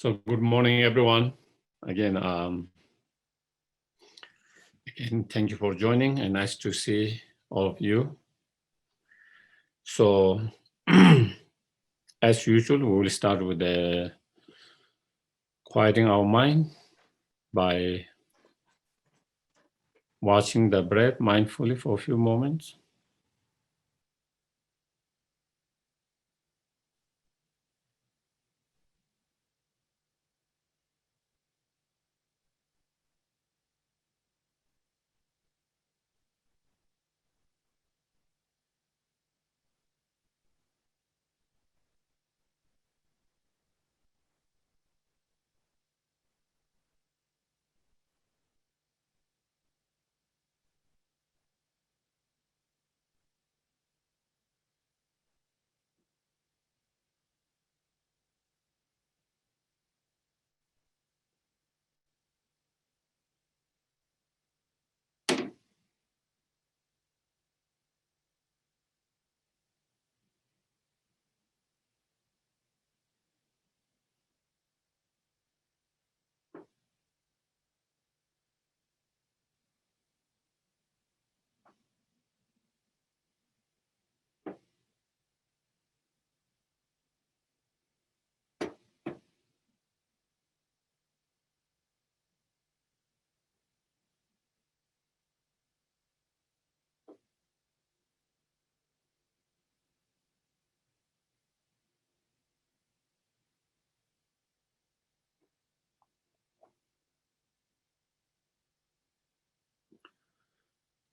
So good morning, everyone. Again, thank you for joining, and nice to see all of you. So, as usual, we will start with quieting our mind by watching the breath mindfully for a few moments.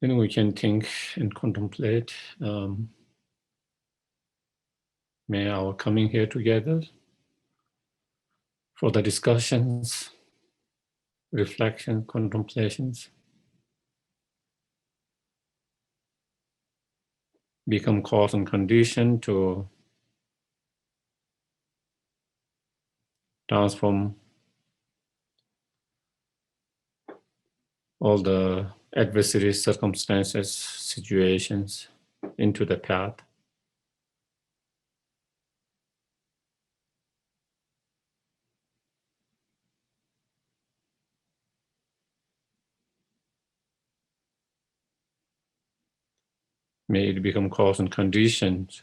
Then we can think and contemplate. May our coming here together for the discussions, reflection, contemplations become cause and condition to transform all the adversaries, circumstances, situations into the path. May it become cause and conditions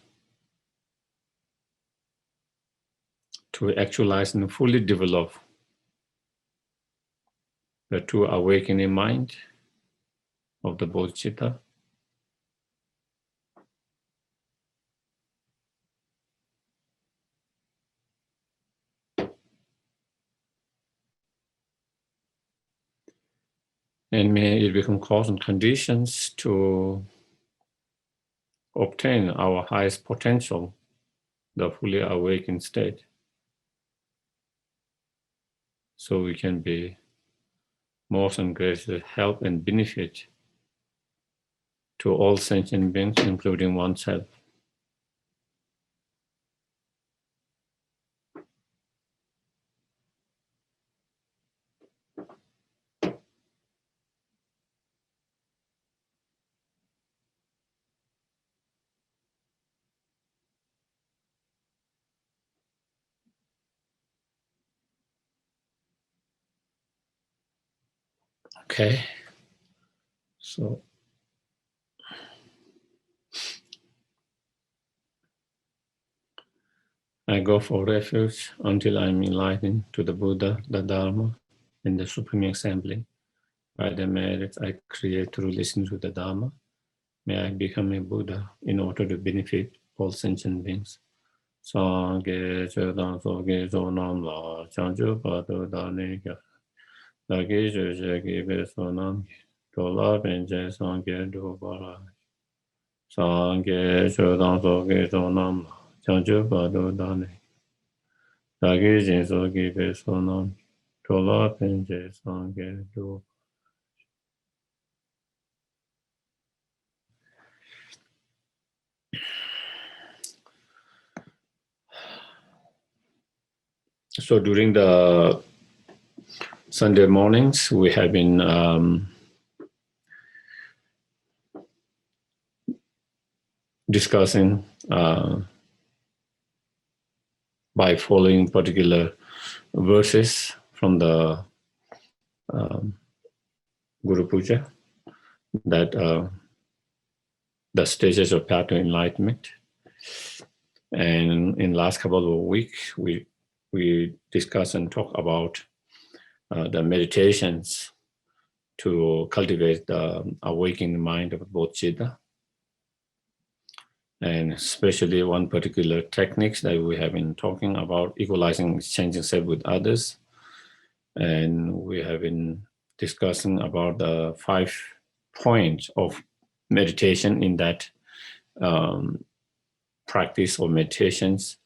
to actualize and fully develop the true awakening mind of the bodhicitta. And may it become cause and conditions to obtain our highest potential, the fully awakened state, so we can be more and greater help and benefit to all sentient beings, including oneself. Okay, so I go for refuge until I'm enlightened to the Buddha, the Dharma, and the Supreme Assembly. By the merits I create through listening to the Dharma, may I become a Buddha in order to benefit all sentient beings. Sangye chedan soge zonam la chanchu padu dani kya. Dagi jeje be sonam dola benje sangye do bara. Sangye chedan soge zonam la chanchu padu dani. Dagi jeje be sonam dola benje sangye do. So during the Sunday mornings, we have been discussing by following particular verses from the Guru Puja, that the stages of path to enlightenment. And in last couple of weeks, we discuss and talk about the meditations to cultivate the awakening mind of Bodhicitta, and especially one particular techniques that we have been talking about, equalizing, exchanging self with others. And we have been discussing about the 5 points of meditation in that practice or meditations.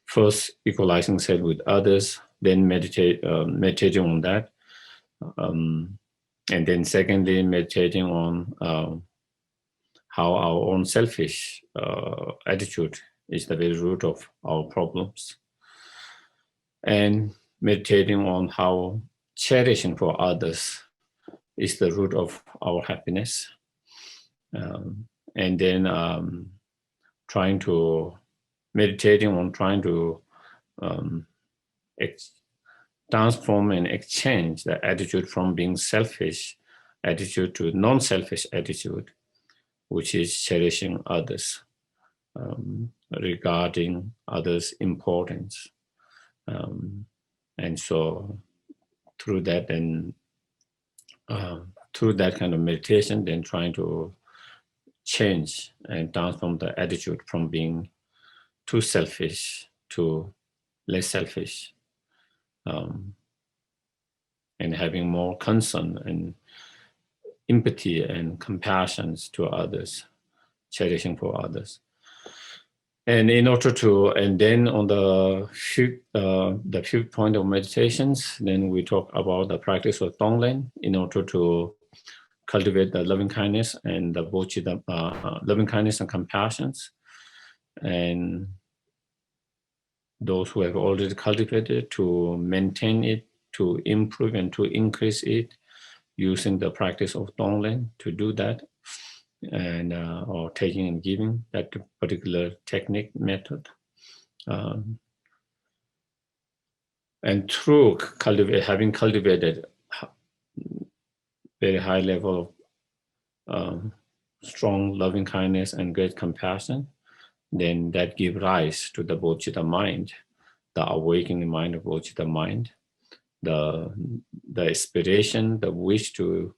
First, equalizing self with others, then meditating on that. And then secondly, meditating on how our own selfish attitude is the very root of our problems. And meditating on how cherishing for others is the root of our happiness. And then meditating on trying to transform and exchange the attitude from being selfish attitude to non-selfish attitude, which is cherishing others, regarding others' importance. And so through that and through that kind of meditation, then trying to change and transform the attitude from being too selfish to less selfish, and having more concern and empathy and compassion to others, cherishing for others. And in order to, and then on the fifth point of meditations, then we talk about the practice of Tonglen in order to cultivate the loving kindness and the bodhicitta, loving kindness and compassion. And those who have already cultivated, to maintain it, to improve and to increase it, using the practice of Tonglen to do that, and or taking and giving, that particular technique method. And through having cultivated very high level of strong loving kindness and great compassion, then that give rise to the bodhicitta mind, the awakening mind of bodhicitta mind, the aspiration, the wish to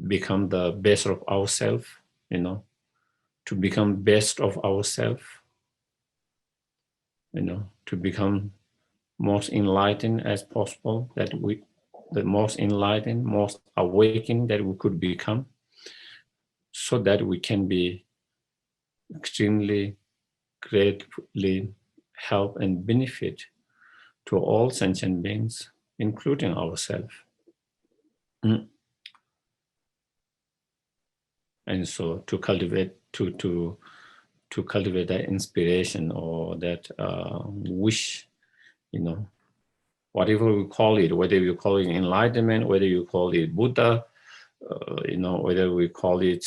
become the best of ourselves, to become best of ourselves, to become most enlightened as possible, the most enlightened, most awakened that we could become, so that we can be extremely greatly help and benefit to all sentient beings, including ourselves. And so to cultivate cultivate that inspiration or that wish, whatever we call it, whether you call it enlightenment, whether you call it Buddha, whether we call it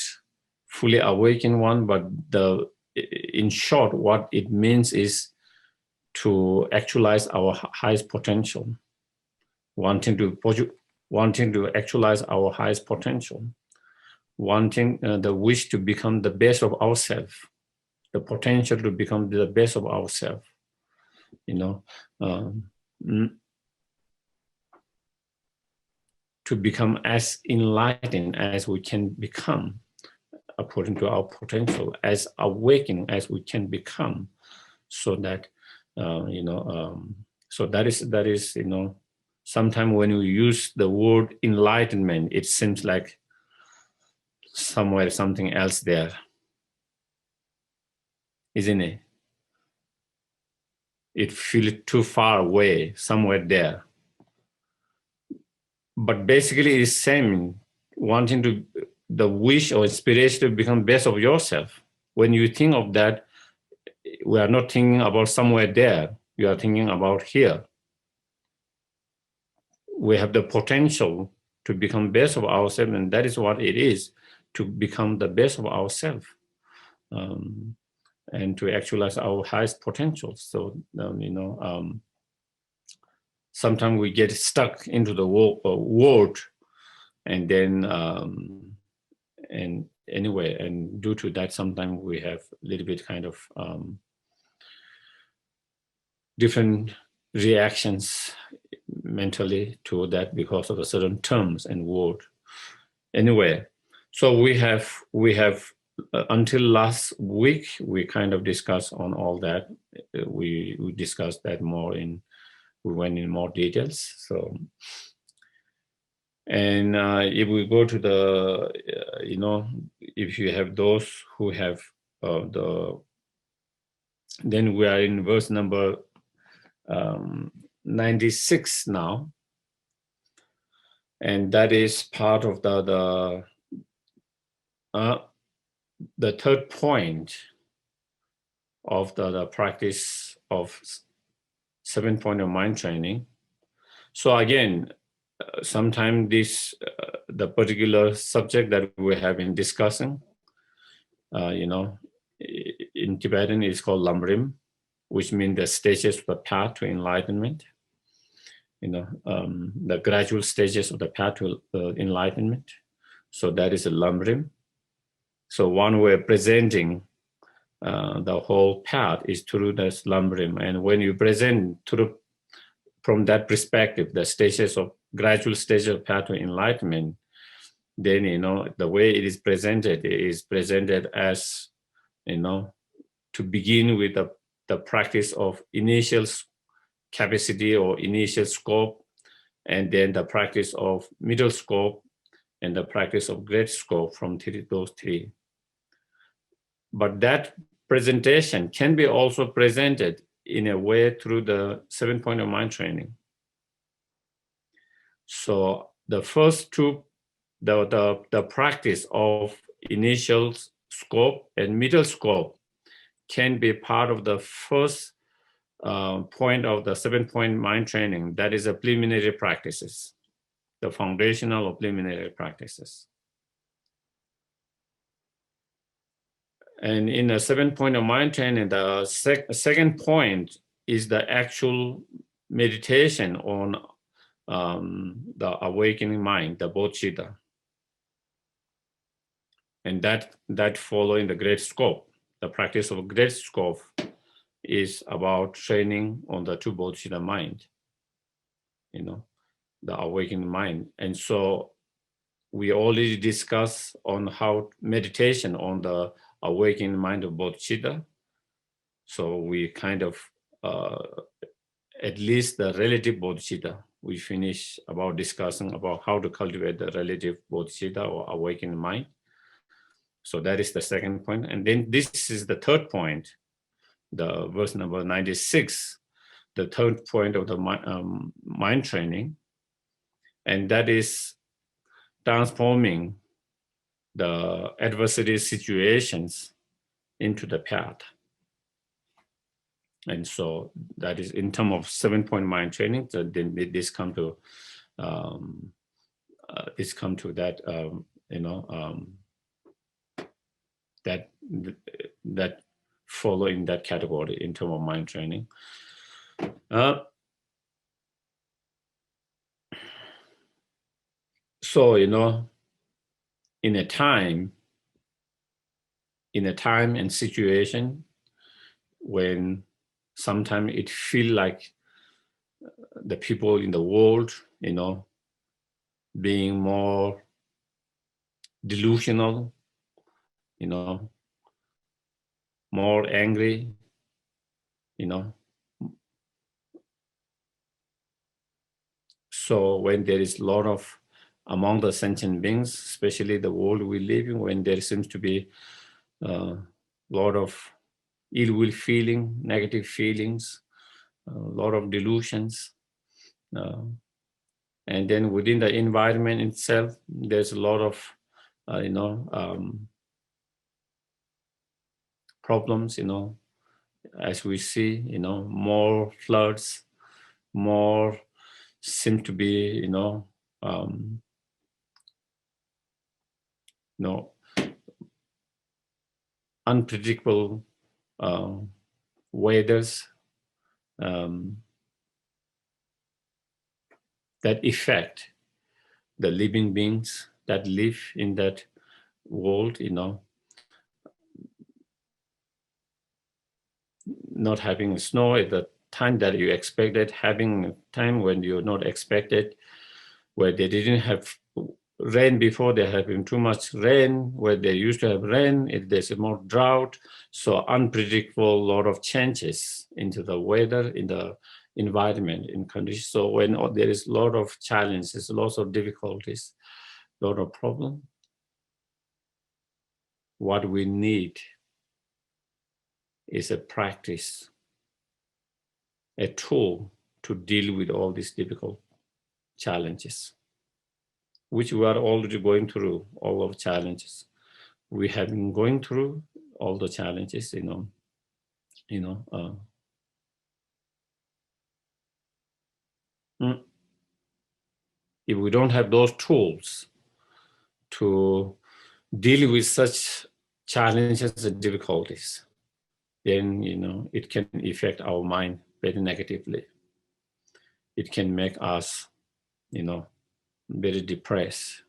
fully awakened one, but in short, what it means is to actualize our highest potential, wanting to actualize our highest potential, wanting the wish to become the best of ourselves, the potential to become the best of ourselves, to become as enlightened as we can become according to our potential, as awakened as we can become, so that so that is sometimes when we use the word enlightenment, it seems like somewhere something else there, isn't it? It feels too far away, somewhere there. But basically it's same, wanting to, the wish or inspiration to become best of yourself. When you think of that, we are not thinking about somewhere there, you are thinking about here. We have the potential to become best of ourselves, and that is what it is, to become the best of ourselves, and to actualize our highest potential. So, sometimes we get stuck into the word, and then and anyway, and due to that, sometimes we have a little bit kind of different reactions mentally to that because of the certain terms and word. Anyway, so we have until last week we kind of discussed on all that. We discussed that more in, we went in more details. So, and if we go to the if you have those who have then we are in verse number 96 now, and that is part of the third point of the practice of 7-point of mind training. So again, sometimes this the particular subject that we have been discussing, in Tibetan is called lamrim, which means the stages of the path to enlightenment. The gradual stages of the path to enlightenment. So that is a lamrim. So one way of presenting the whole path is through this lamrim. And when you present from that perspective, the stages of gradual stages of path to enlightenment, then the way it is presented as to begin with the practice of initial capacity or initial scope, and then the practice of middle scope, and the practice of great scope from those three. But that presentation can be also presented in a way through the 7-point of mind training. So the first two, the practice of initial scope and middle scope can be part of the first point of the 7-point mind training. That is the preliminary practices, the foundational or preliminary practices. And in the 7-point of mind training, the second point is the actual meditation on the awakening mind, the bodhicitta. And that following the great scope. The practice of great scope is about training on the two bodhicitta mind, the awakening mind. And so we already discussed on how meditation on the awakening mind of bodhicitta. So we kind of, at least the relative bodhicitta, we finish about discussing about how to cultivate the relative bodhicitta or awakening mind. So that is the second point. And then this is the third point, the verse number 96, the third point of the mind training. And that is transforming the adversity situations into the path. And so that is in terms of 7-point mind training. So then this come to that that follow in that category in terms of mind training. So in a time and situation when sometimes it feel like the people in the world, being more delusional, more angry, So when there is a lot of, among the sentient beings, especially the world we live in, when there seems to be a lot of ill will feeling, negative feelings, a lot of delusions, and then within the environment itself, there's a lot of, problems, as we see, more floods, more seem to be, unpredictable weathers, that affect the living beings that live in that world, not having snow at the time that you expected, having a time when you're not expected, where they didn't have rain before, they're having too much rain, where they used to have rain, if there's more drought. So unpredictable, lot of changes into the weather, in the environment, in conditions. So when there is a lot of challenges, lots of difficulties, a lot of problems, what we need is a practice, a tool to deal with all these difficult challenges, which we are already going through, all of challenges. We have been going through all the challenges, if we don't have those tools to deal with such challenges and difficulties, then, it can affect our mind very negatively. It can make us, very depressed.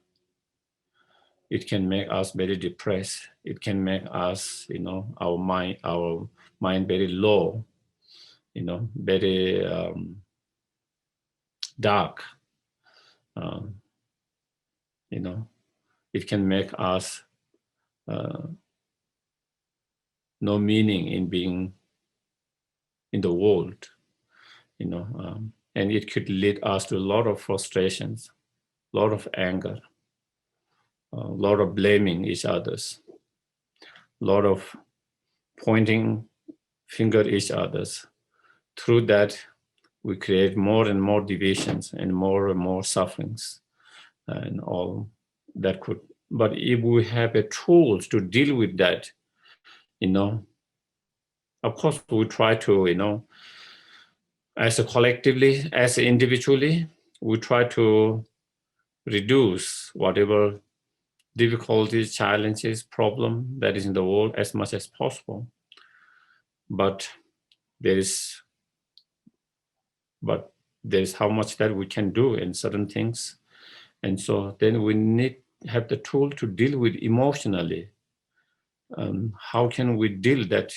It can make us very depressed. It can make us, our mind very low, very dark. It can make us no meaning in being in the world, and it could lead us to a lot of frustrations, a lot of anger, a lot of blaming each others, a lot of pointing finger at each others. Through that, we create more and more divisions and more sufferings, and all that could. But if we have a tools to deal with that, of course we try to, as a collectively, as individually, we try to reduce whatever difficulties, challenges, problem that is in the world as much as possible. But there's how much that we can do in certain things. And so then we need have the tool to deal with emotionally. How can we deal that,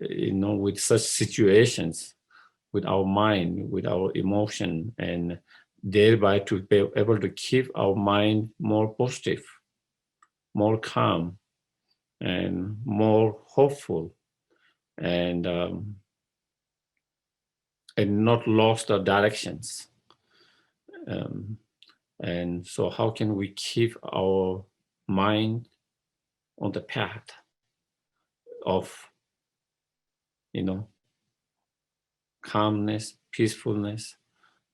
with such situations, with our mind, with our emotion, and thereby to be able to keep our mind more positive, more calm, and more hopeful, and not lost our directions. And so how can we keep our mind on the path of, calmness, peacefulness,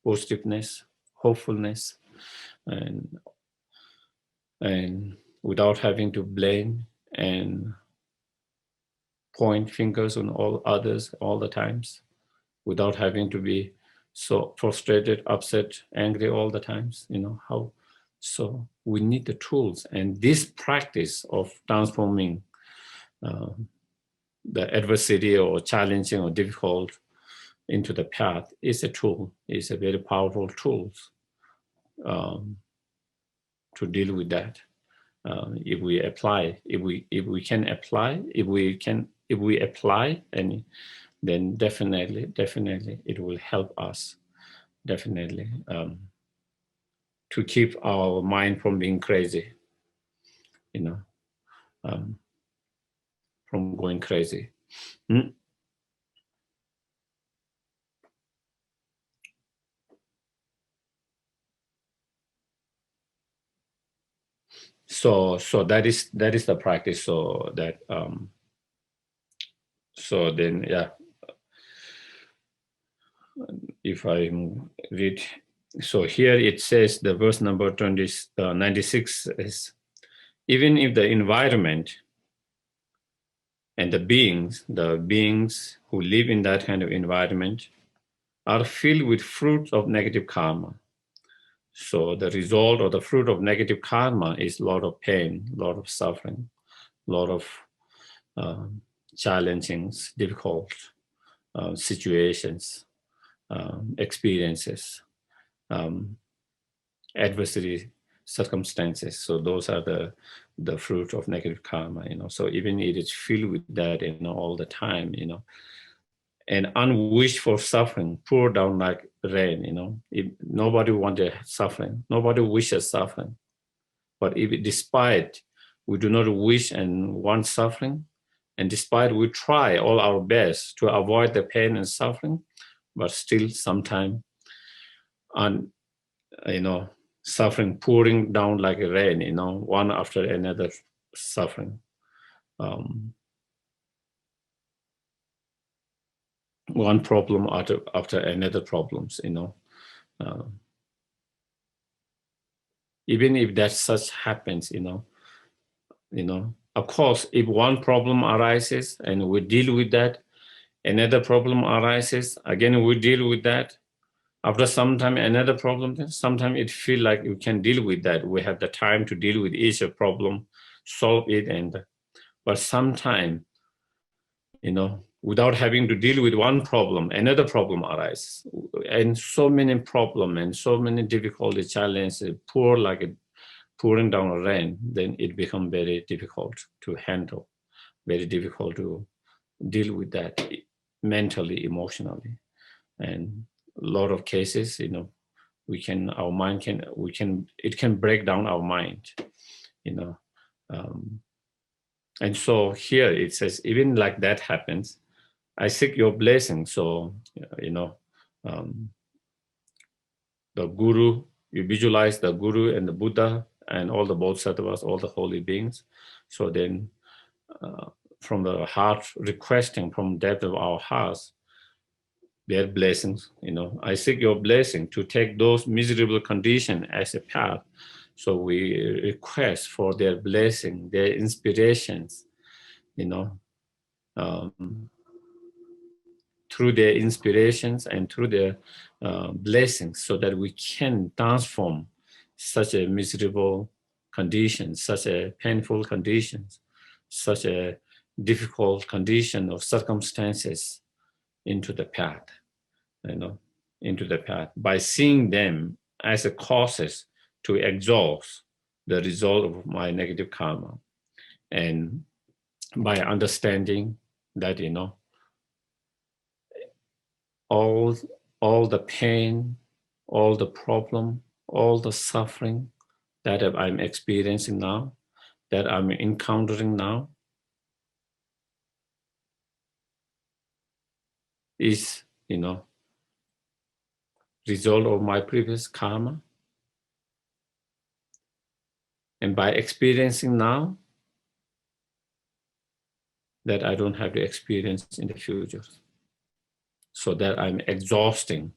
positiveness, hopefulness, and without having to blame and point fingers on all others all the times, without having to be so frustrated, upset, angry all the times, how. So we need the tools, and this practice of transforming the adversity or challenging or difficult into the path is a tool, is a very powerful tool to deal with that. If we apply, if we can apply, if we apply, and then definitely it will help us, definitely, to keep our mind from being crazy, from going crazy. So that is the practice. So that so then, yeah, if I read, so here it says, the verse number 96 is, even if the environment and the beings who live in that kind of environment are filled with fruits of negative karma. So the result or the fruit of negative karma is a lot of pain, a lot of suffering, a lot of challenging, difficult situations, experiences. adversity circumstances. So those are the fruit of negative karma, So even it is filled with that, all the time, and unwished for suffering pour down like rain, If nobody wanted suffering, nobody wishes suffering. But if despite we do not wish and want suffering, and despite we try all our best to avoid the pain and suffering, but still sometimes, suffering pouring down like a rain, one after another suffering. One problem after another problems, even if that such happens, of course, if one problem arises and we deal with that, another problem arises, again, we deal with that. After some time, another problem, sometimes it feels like you can deal with that. We have the time to deal with each problem, solve it, but sometimes, without having to deal with one problem, another problem arises. And so many problems and so many difficulty challenges pour like a pouring down rain, then it becomes very difficult to handle, very difficult to deal with that mentally, emotionally. And a lot of cases, it can break down our mind, and so here it says, even like that happens, I seek your blessing. So, the Guru, you visualize the Guru and the Buddha and all the Bodhisattvas, all the holy beings. So then from the heart, requesting from depth of our hearts, their blessings, I seek your blessing to take those miserable conditions as a path. So we request for their blessing, their inspirations, through their inspirations and through their blessings, so that we can transform such a miserable condition, such a painful conditions, such a difficult condition of circumstances into the path, into the path, by seeing them as a causes to exhaust the result of my negative karma. And by understanding that, all the pain, all the problem, all the suffering that I'm experiencing now, that I'm encountering now, is, result of my previous karma. And by experiencing now, that I don't have to experience in the future. So that I'm exhausting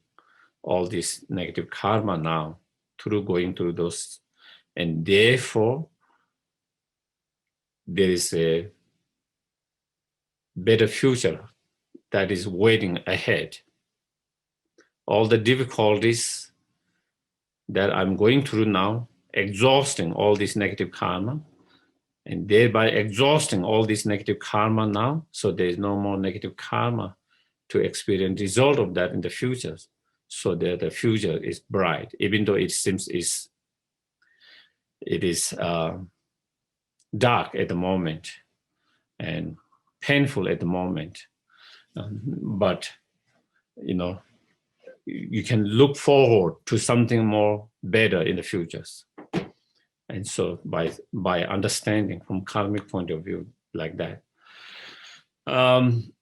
all this negative karma now through going through those. And therefore, there is a better future that is waiting ahead. All the difficulties that I'm going through now, exhausting all this negative karma, and thereby exhausting all this negative karma now, so there is no more negative karma to experience result of that in the future, so that the future is bright, even though it seems it is dark at the moment and painful at the moment, but you can look forward to something more better in the futures. And so by understanding from karmic point of view like that, and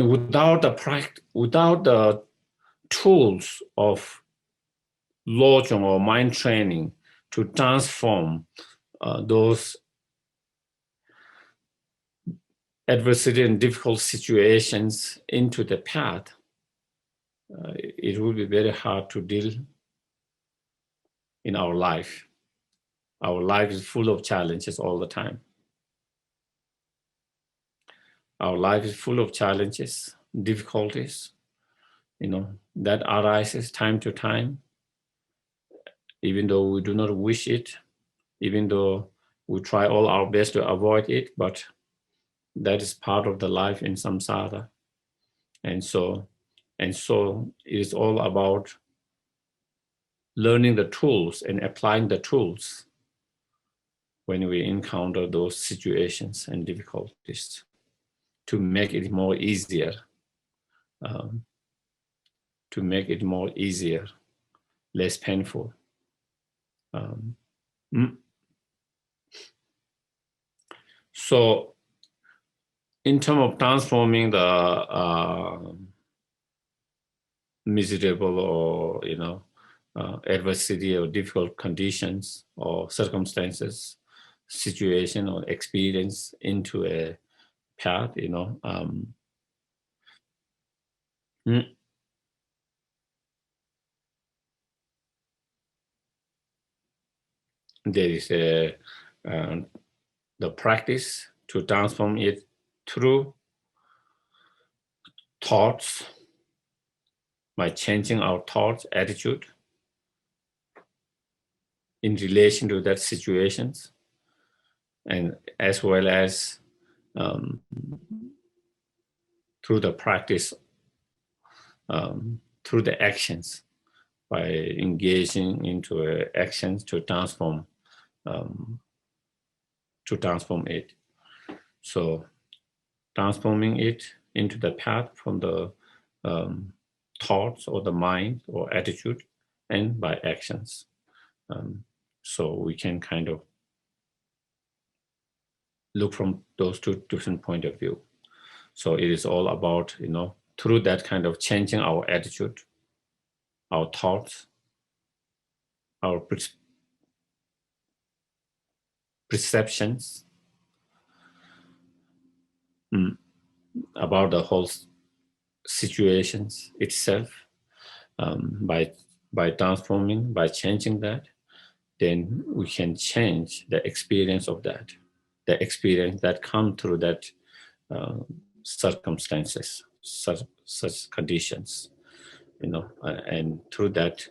without the tools of lojong or mind training to transform those adversity and difficult situations into the path, it will be very hard to deal in our life. Our life is full of challenges all the time. Our life is full of challenges, difficulties, that arises time to time, even though we do not wish it, even though we try all our best to avoid it, but that is part of the life in samsara. And so And so it is all about learning the tools and applying the tools when we encounter those situations and difficulties to make it more easier, um, less painful. So in terms of transforming the miserable or adversity or difficult conditions or circumstances, situation or experience into a path, there is the practice to transform it through thoughts, by changing our thoughts, attitude in relation to that situations, and as well as through the practice, through the actions, by engaging into actions to transform it. So transforming it into the path from the thoughts or the mind or attitude, and by actions. So we can kind of look from those two different point of view. So it is all about, through that kind of changing our attitude, our thoughts, our perceptions about the whole situations itself, by transforming, by changing that, then we can change the experience of that, the experience that come through that circumstances, such conditions, and through that,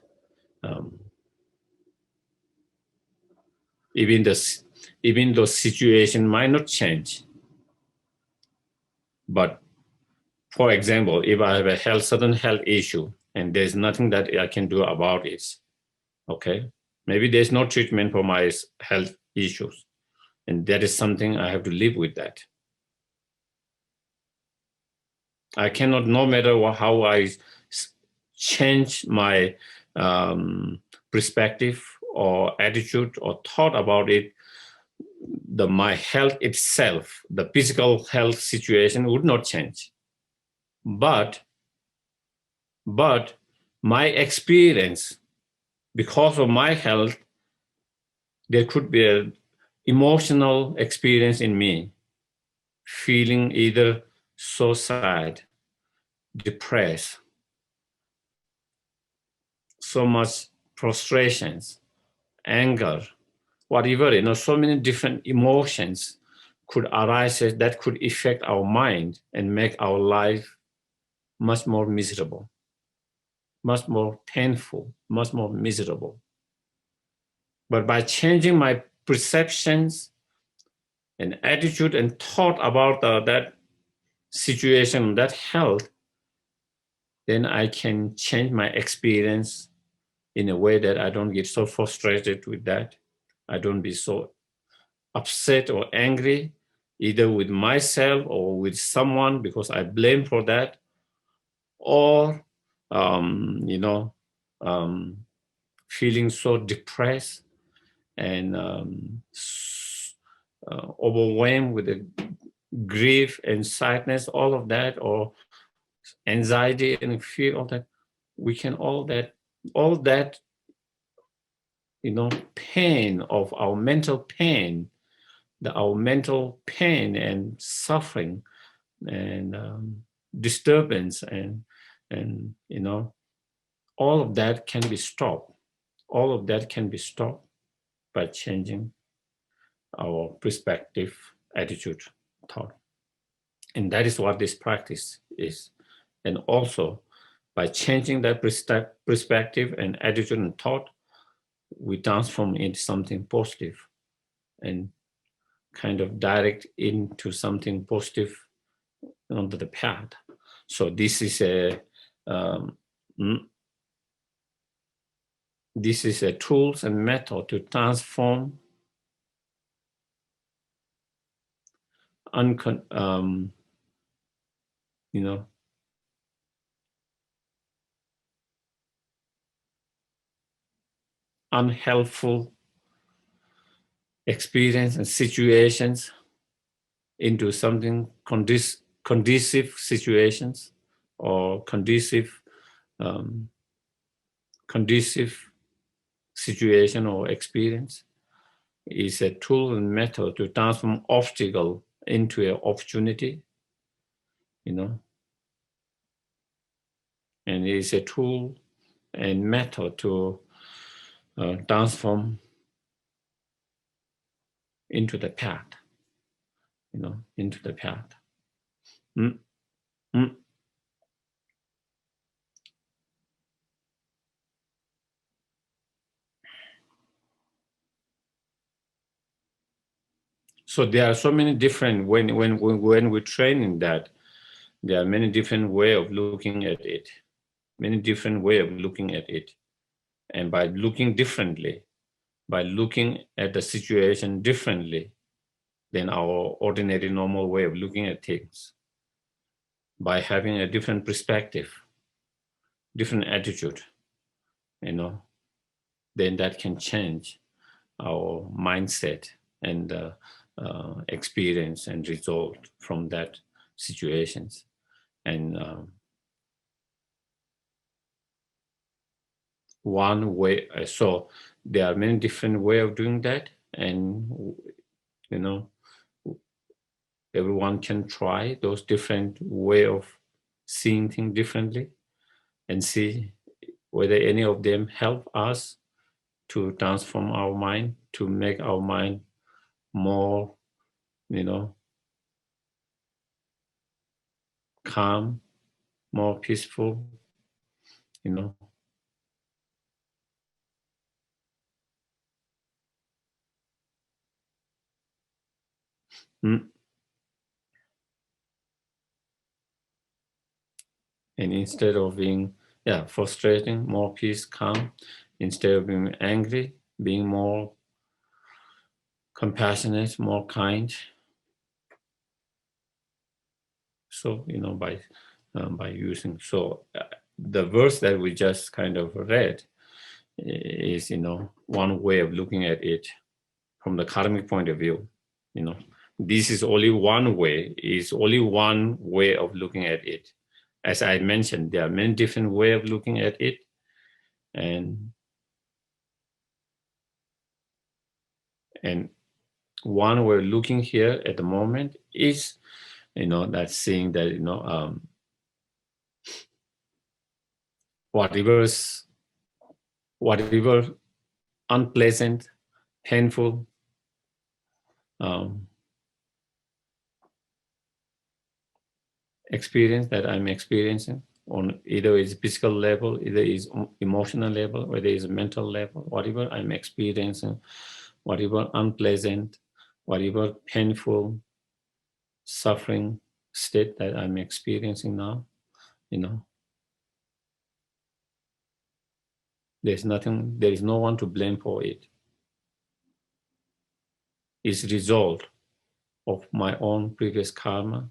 even though situation might not change, but for example, if I have a certain health issue and there's nothing that I can do about it, okay, maybe there's no treatment for my health issues, and that is something I have to live with that. I cannot, no matter how I change my perspective or attitude or thought about it, my health itself, the physical health situation would not change. But my experience, because of my health, there could be an emotional experience in me, feeling either so sad, depressed, so much frustrations, anger, whatever, so many different emotions could arise that could affect our mind and make our life much more miserable, much more painful, much more miserable. But by changing my perceptions and attitude and thought about that situation, that health, then I can change my experience in a way that I don't get so frustrated with that. I don't be so upset or angry, either with myself or with someone because I blame for that, or feeling so depressed and overwhelmed with the grief and sadness, all of that, or anxiety and fear, all that. We can all that pain of our mental pain, our mental pain and suffering and disturbance and all of that can be stopped. All of that can be stopped by changing our perspective, attitude, thought. And that is what this practice is. And also, by changing that perspective and attitude and thought, we transform into something positive and kind of direct into something positive onto the path. So this is um, this is a tools and method to transform you know, unhelpful experience and situations into something conducive situations, or um, conducive situation or experience. Is a tool and method to transform obstacle into an opportunity, you know, and it is a tool and method to transform into the path, you know, into the path. Mm, mm. So there are so many different, when we train in that, there are many different way of looking at it, many different way of looking at it. And by looking differently, by looking at the situation differently than our ordinary normal way of looking at things, by having a different perspective, different attitude, you know, then that can change our mindset and experience and result from that situations. And one way, so there are many different way of doing that, and you know, everyone can try those different way of seeing things differently and see whether any of them help us to transform our mind, to make our mind more, you know, calm, more peaceful, you know. Mm. And instead of being, frustrating, more peace, calm. Instead of being angry, being more compassionate, more kind. So, you know, by using, so the verse that we just kind of read is, you know, one way of looking at it from the karmic point of view. You know, this is only one way, is only one way of looking at it. As I mentioned, there are many different ways of looking at it, and one we're looking here at the moment is, you know, that seeing that, you know, whatever unpleasant, painful, um, experience that I'm experiencing on either is physical level, either is emotional level, whether it's mental level, whatever I'm experiencing, whatever unpleasant, whatever painful, suffering state that I'm experiencing now, you know, there is no one to blame for it. It's a result of my own previous karma,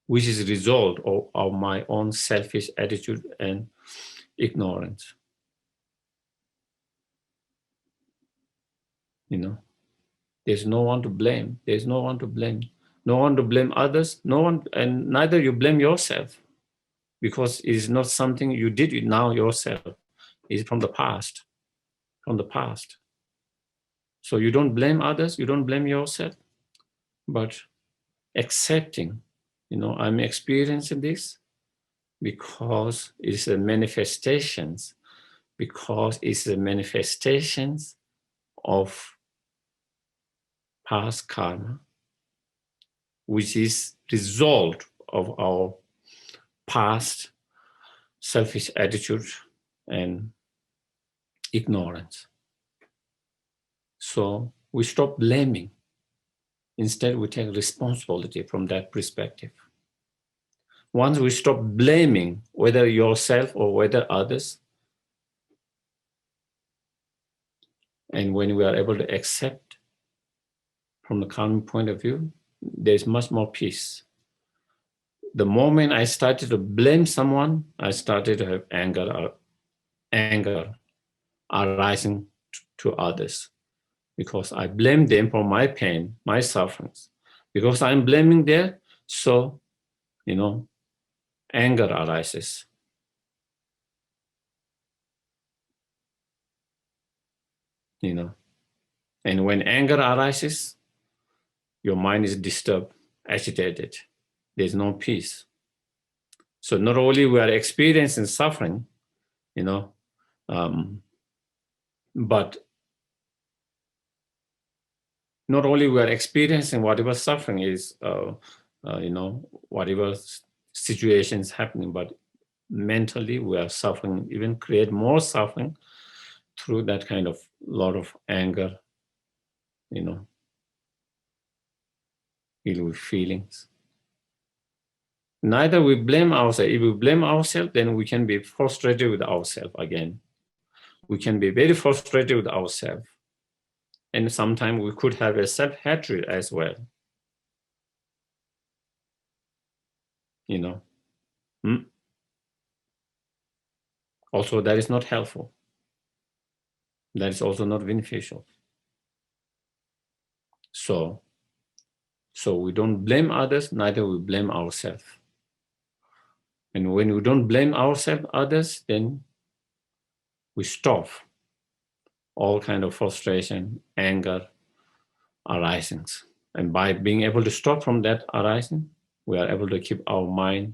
which is a result of my own selfish attitude and ignorance, you know. There's no one to blame. There's no one to blame. No one to blame others. No one, and neither you blame yourself, because it is not something you did it now yourself. It's from the past. From the past. So you don't blame others. You don't blame yourself, but accepting. You know, I'm experiencing this because it's a manifestations. Because it's a manifestations of past karma, which is result of our past selfish attitude and ignorance. So we stop blaming. Instead, we take responsibility from that perspective. once we stop blaming whether yourself or whether others, and when we are able to accept from the karmic point of view, there's much more peace. The moment I started to blame someone, I started to have anger arising to others, because I blame them for my pain, my sufferings. Because I'm blaming them, so, anger arises. And when anger arises, your mind is disturbed, agitated. There's no peace. So not only we are experiencing suffering, but not only we are experiencing whatever suffering is, whatever situations happening, but mentally we are suffering, even create more suffering through that kind of lot of anger, ill feelings. Neither we blame ourselves. If we blame ourselves, then we can be frustrated with ourselves again. We can be very frustrated with ourselves. And sometimes we could have a self-hatred as well. Also, that is not helpful. That is also not beneficial. So we don't blame others, neither we blame ourselves. And when we don't blame ourselves, others, then we stop all kind of frustration, anger arising. And by being able to stop from that arising, we are able to keep our mind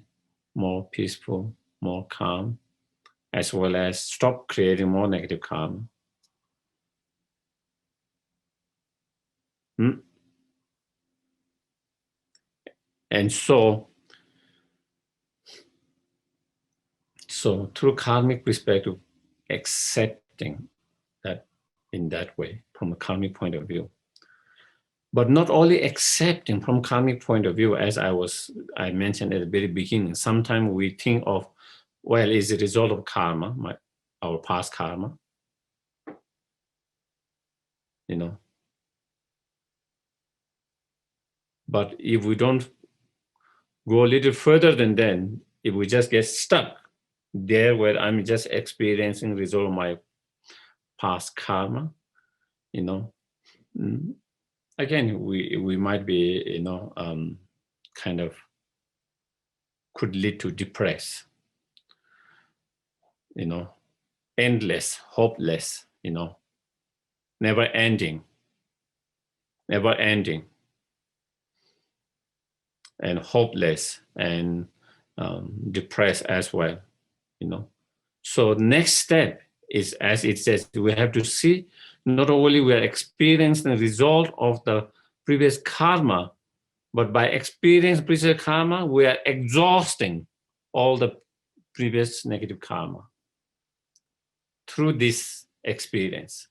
more peaceful, more calm, as well as stop creating more negative karma. And so through karmic perspective, accepting that in that way, from a karmic point of view. But not only accepting from karmic point of view, as I mentioned at the very beginning, sometimes we think of, well, it's a result of karma, our past karma, But if we don't go a little further than then, if we just get stuck there where I'm just experiencing result of my past karma, again, we might be, kind of could lead to depress, endless, hopeless, never ending, and hopeless and depressed as well, So next step is, as it says, we have to see not only we are experiencing the result of the previous karma, but by experiencing previous karma, we are exhausting all the previous negative karma. Through this experience,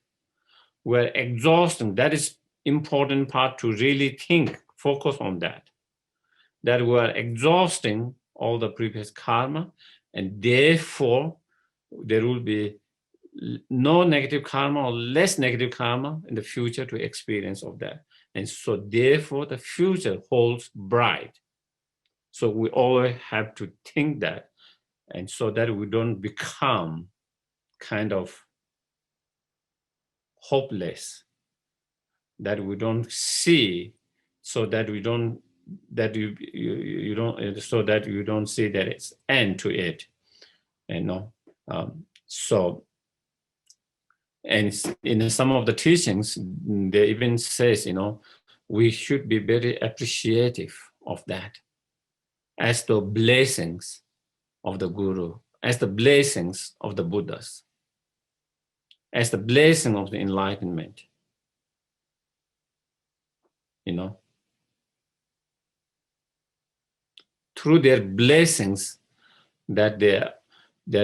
we're exhausting. That is important part to really think, focus on that we're exhausting all the previous karma, and therefore there will be no negative karma or less negative karma in the future to experience of that. And so therefore the future holds bright. So we always have to think that, and so that we don't become kind of hopeless, that we don't see, so that we don't, that you don't, so that you don't see that it's end to it, so, and in some of the teachings, they even says, we should be very appreciative of that as the blessings of the Guru, as the blessings of the Buddhas, as the blessing of the enlightenment, through their blessings that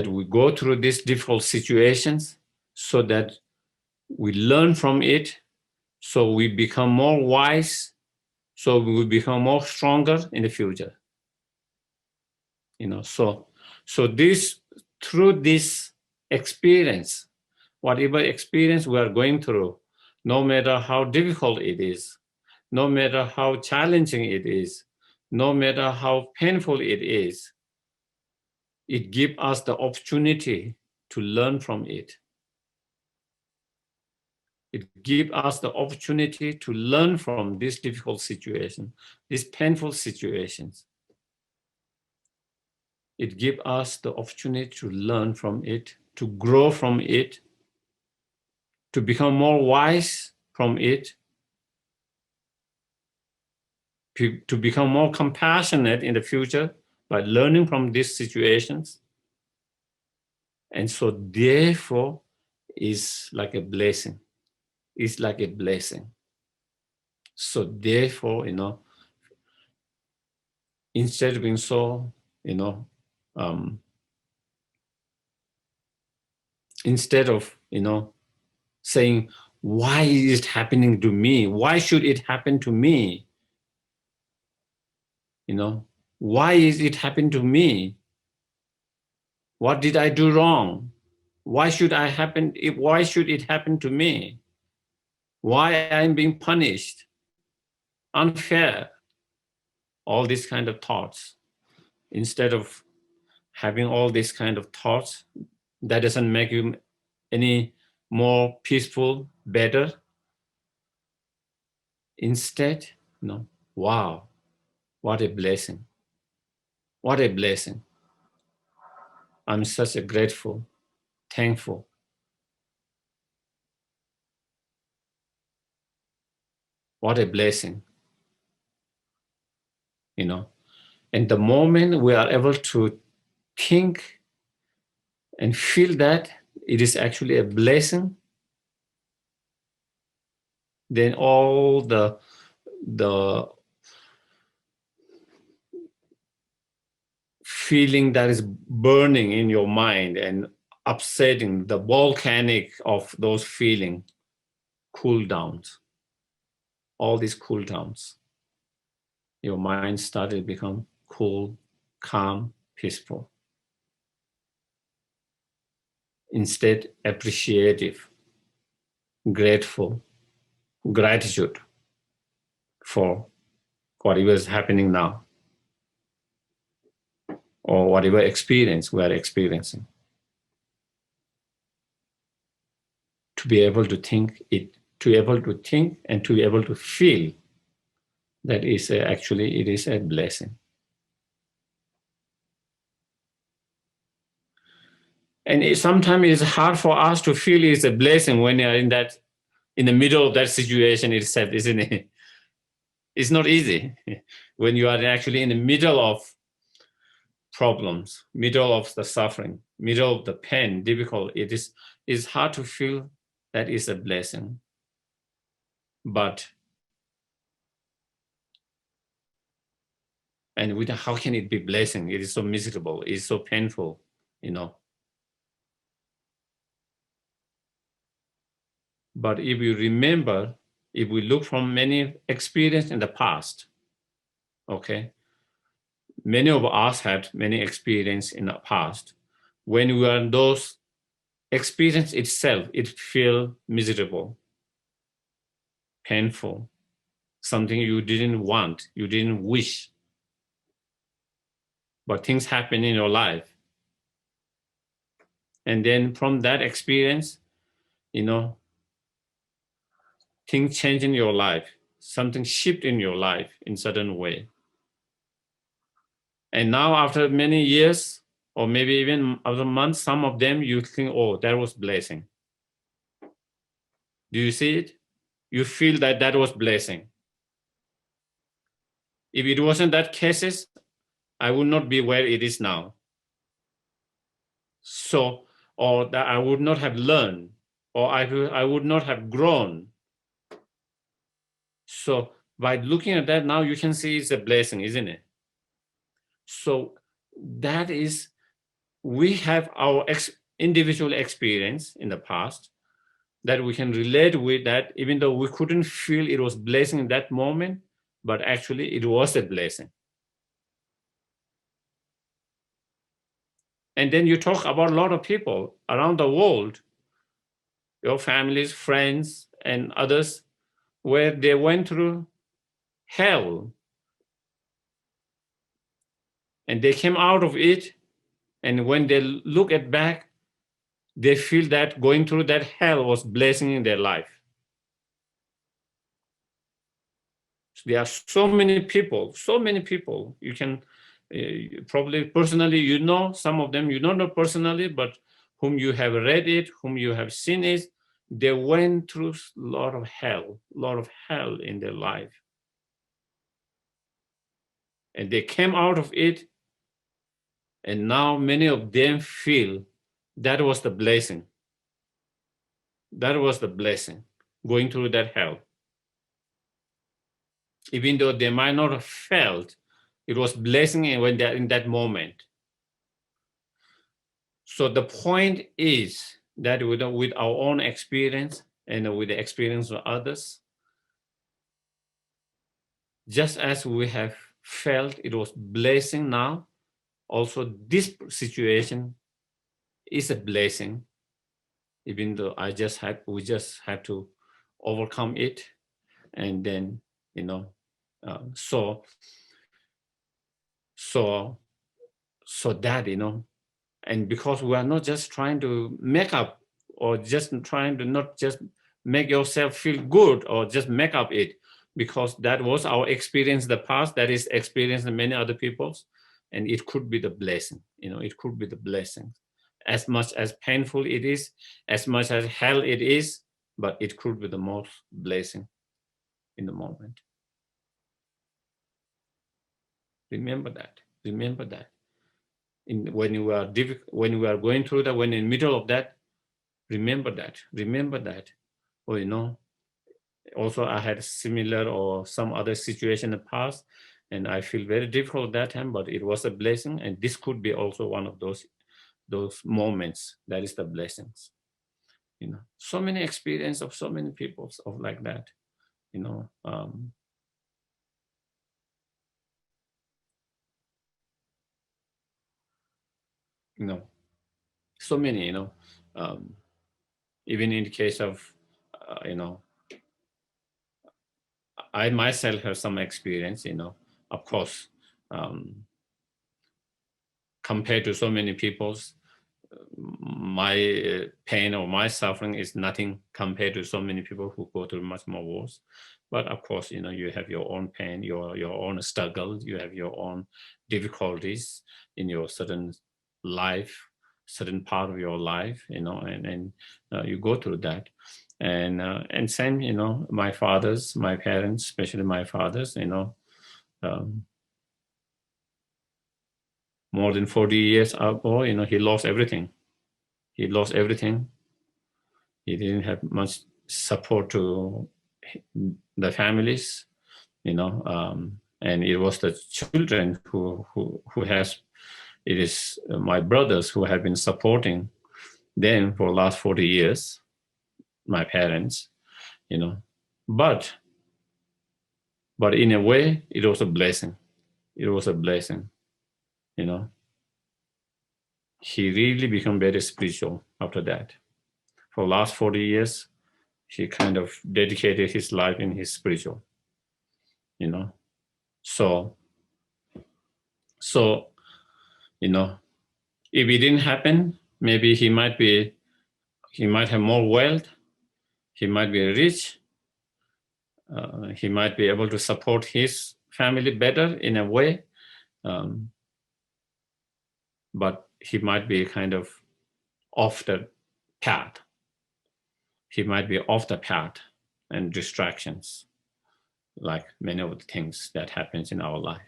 we go through these difficult situations, so that we learn from it, so we become more wise, so we will become more stronger in the future. So this, through this experience, whatever experience we are going through, no matter how difficult it is, no matter how challenging it is, no matter how painful it is, it gives us the opportunity to learn from it. It gives us the opportunity to learn from this difficult situation, these painful situations. It gives us the opportunity to learn from it, to grow from it, to become more wise from it, to become more compassionate in the future by learning from these situations. And so therefore, it's like a blessing. It's like a blessing. So therefore, instead of being so, instead of, saying, why is it happening to me? Why should it happen to me? Why is it happening to me? What did I do wrong? Why should it happen to me? Why I'm being punished? Unfair. All these kind of thoughts. Instead of having all these kind of thoughts, that doesn't make you any more peaceful, better. Instead, wow, what a blessing. What a blessing. I'm such a grateful, thankful. What a blessing. And the moment we are able to think and feel that it is actually a blessing, then all the feeling that is burning in your mind and upsetting, the volcanic of those feelings, cool downs. All these cool downs. Your mind started to become cool, calm, peaceful. Instead, appreciative, grateful, gratitude for whatever is happening now, or whatever experience we are experiencing. To be able to think it, to be able to think and to be able to feel that is actually, it is a blessing. And sometimes it's hard for us to feel it's a blessing when you're in the middle of that situation itself, isn't it? It's not easy when you are actually in the middle of problems, middle of the suffering, middle of the pain, difficult. It's hard to feel that is a blessing. But and how can it be blessing? It is so miserable. It's so painful, But if you remember, if we look from many experiences in the past, okay, many of us had many experiences in the past. When we are in those experience itself, it feels miserable, painful, something you didn't want, you didn't wish, but things happen in your life. And then from that experience, things change in your life, something shift in your life in certain way. And now after many years, or maybe even after months, some of them you think, oh, that was blessing. Do you see it? You feel that was blessing. If it wasn't that cases, I would not be where it is now. So, or that I would not have learned, or I would not have grown. So by looking at that now, you can see it's a blessing, isn't it? So that is, we have our individual experience in the past that we can relate with, that even though we couldn't feel it was blessing in that moment, but actually it was a blessing. And then you talk about a lot of people around the world, your families, friends, and others, where they went through hell and they came out of it. And when they look at back, they feel that going through that hell was blessing in their life. There are so many people. You can probably personally, you know, some of them you don't know personally, but whom you have read it, whom you have seen it, they went through a lot of hell in their life. And they came out of it, and now many of them feel that was the blessing. That was the blessing, going through that hell. Even though they might not have felt it was blessing when they're in that moment. So the point is that with our own experience and with the experience of others, just as we have felt it was blessing now, also this situation is a blessing, even though we just have to overcome it, and then so that and because we are not just trying to make up or just trying to not just make yourself feel good or just make up it, because that was our experience in the past, that is experience in many other people's, and it could be the blessing. It could be the blessing, as much as painful it is, as much as hell it is, but it could be the most blessing in the moment. Remember that. When you are going through that, when in the middle of that, remember that. Or also I had similar or some other situation in the past, and I feel very difficult that time, but it was a blessing, and this could be also one of those moments that is the blessings. So many experience of so many people of like that. So many. Even in the case of I myself have some experience, of course, compared to so many people's, my pain or my suffering is nothing compared to so many people who go through much more worse. But of course, you have your own pain, your own struggle, you have your own difficulties in your certain life, certain part of your life, and you go through that. And same, my parents, especially my fathers, more than 40 years ago, he lost everything. He didn't have much support to the families, and it was the children it is my brothers who have been supporting them for the last 40 years, my parents, but in a way, it was a blessing. He really became very spiritual after that. For the last 40 years, he kind of dedicated his life in his spiritual, So, if it didn't happen, maybe he might have more wealth, he might be rich, he might be able to support his family better in a way, but he might be kind of off the path. He might be off the path and distractions, like many of the things that happens in our life.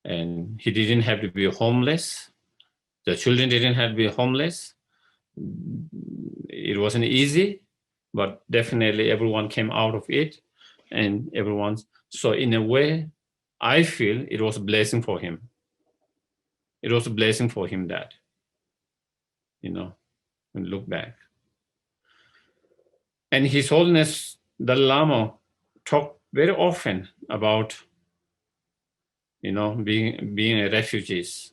And he didn't have to be homeless. The children didn't have to be homeless. It wasn't easy, but definitely everyone came out of it, and so in a way, I feel it was a blessing for him. It was a blessing for him that, when look back. And His Holiness the Lama talked very often about, being a refugees,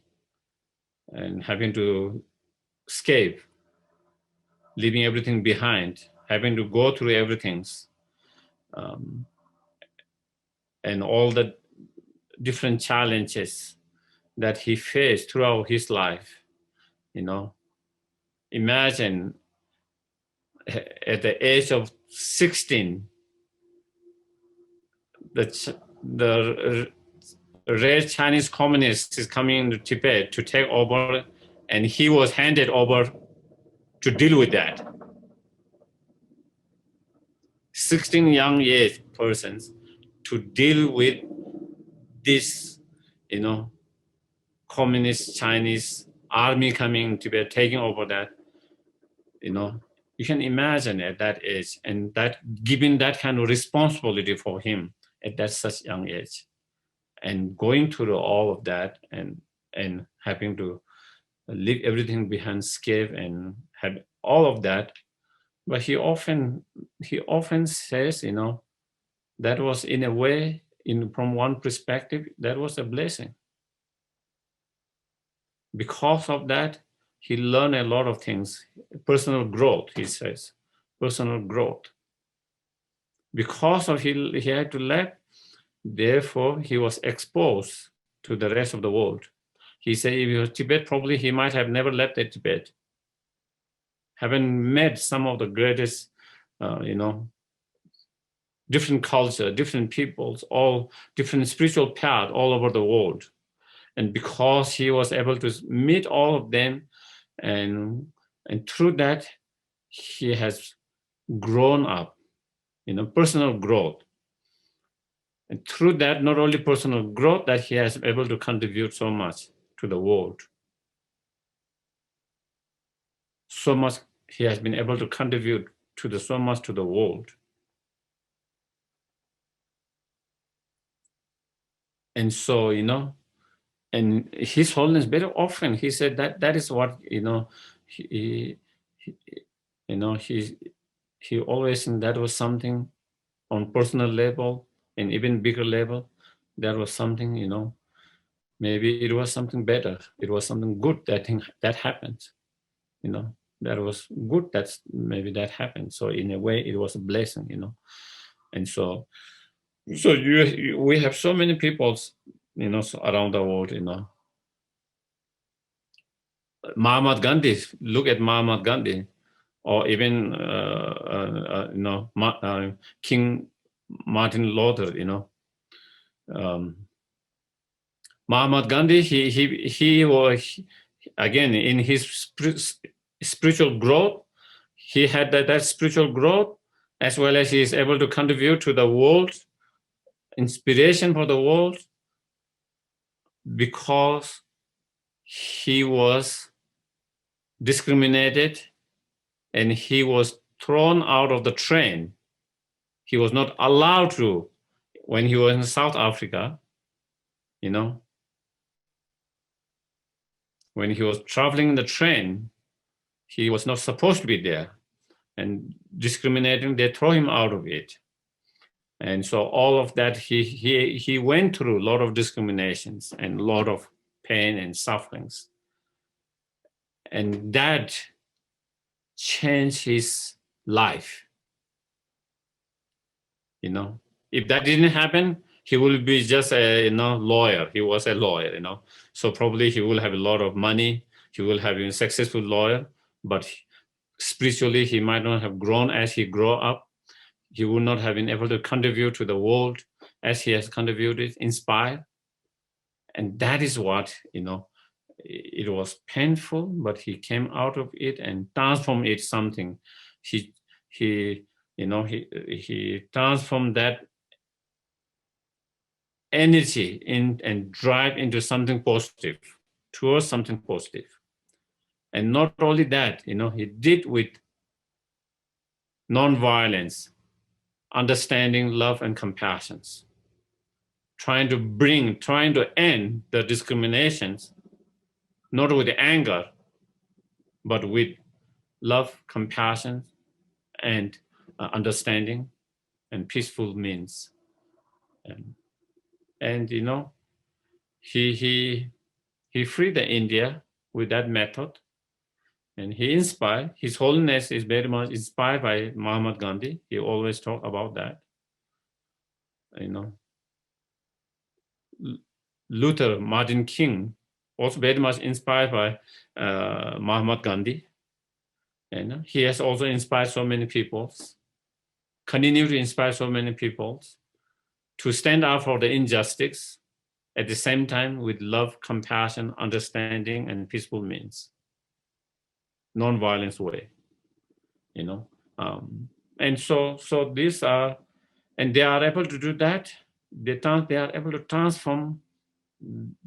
and having to escape, leaving everything behind, having to go through everything, um, and all the different challenges that he faced throughout his life. Imagine at the age of 16, the red Chinese communist is coming into Tibet to take over, and he was handed over to deal with that. 16 young age persons to deal with this, communist Chinese army coming to Tibet, taking over that. You can imagine at that age, and that giving that kind of responsibility for him at that such young age, and going through all of that, and having to leave everything behind, escape, and have all of that. But he often says, that was in a way, from one perspective, that was a blessing. Because of that, he learned a lot of things, personal growth, he says, personal growth. Because of he had to let, therefore he was exposed to the rest of the world. He said if he was Tibet, probably he might have never left the Tibet. Having met some of the greatest, different culture, different peoples, all different spiritual paths all over the world. And because he was able to meet all of them, and through that, he has grown up, personal growth. And through that, not only personal growth, that he has been able to contribute so much to the world. So much he has been able to contribute so much to the world. And so, and His Holiness very often, he said that is what, he always, and that was something on personal level and even bigger level, that was something, maybe it was something better. It was something good that happened, that was good, that's maybe that happened. So in a way, it was a blessing, And so we have so many people, around the world, Mahatma Gandhi, look at Mahatma Gandhi, or even, King Martin Luther, Mahatma Gandhi, he was, again, in his spiritual growth, he had that spiritual growth, as well as he is able to contribute to the world, inspiration for the world, because he was discriminated and he was thrown out of the train. He was not allowed to, when he was in South Africa, when he was traveling in the train, he was not supposed to be there, and discriminating, they throw him out of it. And so all of that, he went through a lot of discriminations and a lot of pain and sufferings. And that changed his life. If that didn't happen, he will be just a lawyer. He was a lawyer, So probably he will have a lot of money. He will have a successful lawyer, but spiritually he might not have grown as he grew up. He would not have been able to contribute to the world as he has contributed, inspired. And that is what, it was painful, but he came out of it and transformed it something. He transformed that energy and drive into something positive, towards something positive. And not only that, he did with non-violence, understanding, love, and compassion, trying to end the discriminations, not with anger, but with love, compassion, and understanding, and peaceful means. And he freed the India with that method. And he inspired, his holiness is very much inspired by Mahatma Gandhi. He always talk about that. You know, Luther, Martin King, also very much inspired by Mahatma Gandhi. And he has also inspired so many people, continue to inspire so many people to stand up for the injustice at the same time with love, compassion, understanding, and peaceful means, non-violence way, you know. And so these are, and they are able to do that. They are able to transform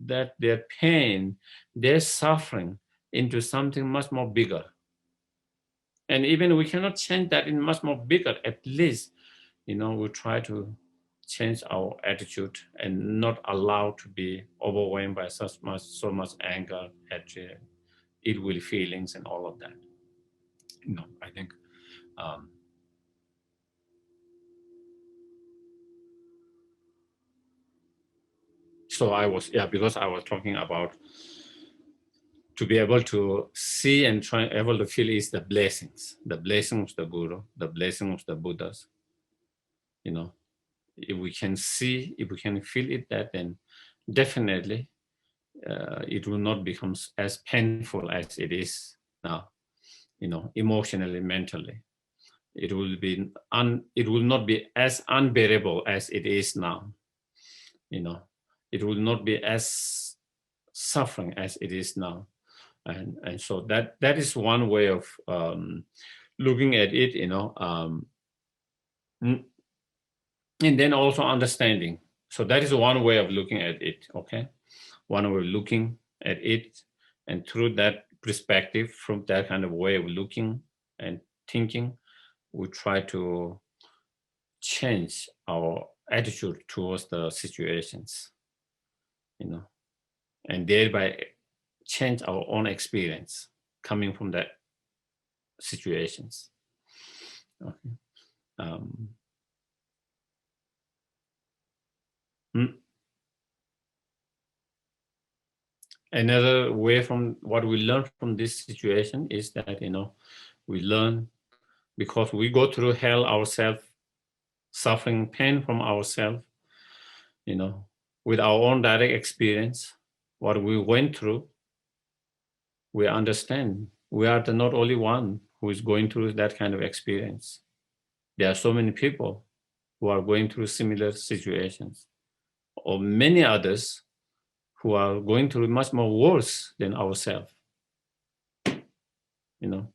that their pain, their suffering into something much more bigger. And even we cannot change that in much more bigger, at least, you know, we try to change our attitude and not allow to be overwhelmed by so much anger, hatred, ill will feelings, and all of that. You know, I think so I was, yeah, because I was talking about to be able to see and try able to feel is the blessings of the Guru, the blessing of the Buddhas. You know, if we can see, if we can feel it, that then definitely it will not become as painful as it is now. You know, emotionally, mentally, it will be it will not be as unbearable as it is now. You know, it will not be as suffering as it is now. And so that is one way of looking at it, you know, and then also understanding. So that is one way of looking at it, okay? One way of looking at it, and through that perspective, from that kind of way of looking and thinking, we try to change our attitude towards the situations, you know, and thereby change our own experience coming from that situations. Okay. Another way from what we learn from this situation is that, you know, we learn because we go through hell ourselves, suffering pain from ourselves, you know, with our own direct experience, what we went through, we understand we are the not only one who is going through that kind of experience. There are so many people who are going through similar situations, or many others who are going through much more worse than ourselves, you know.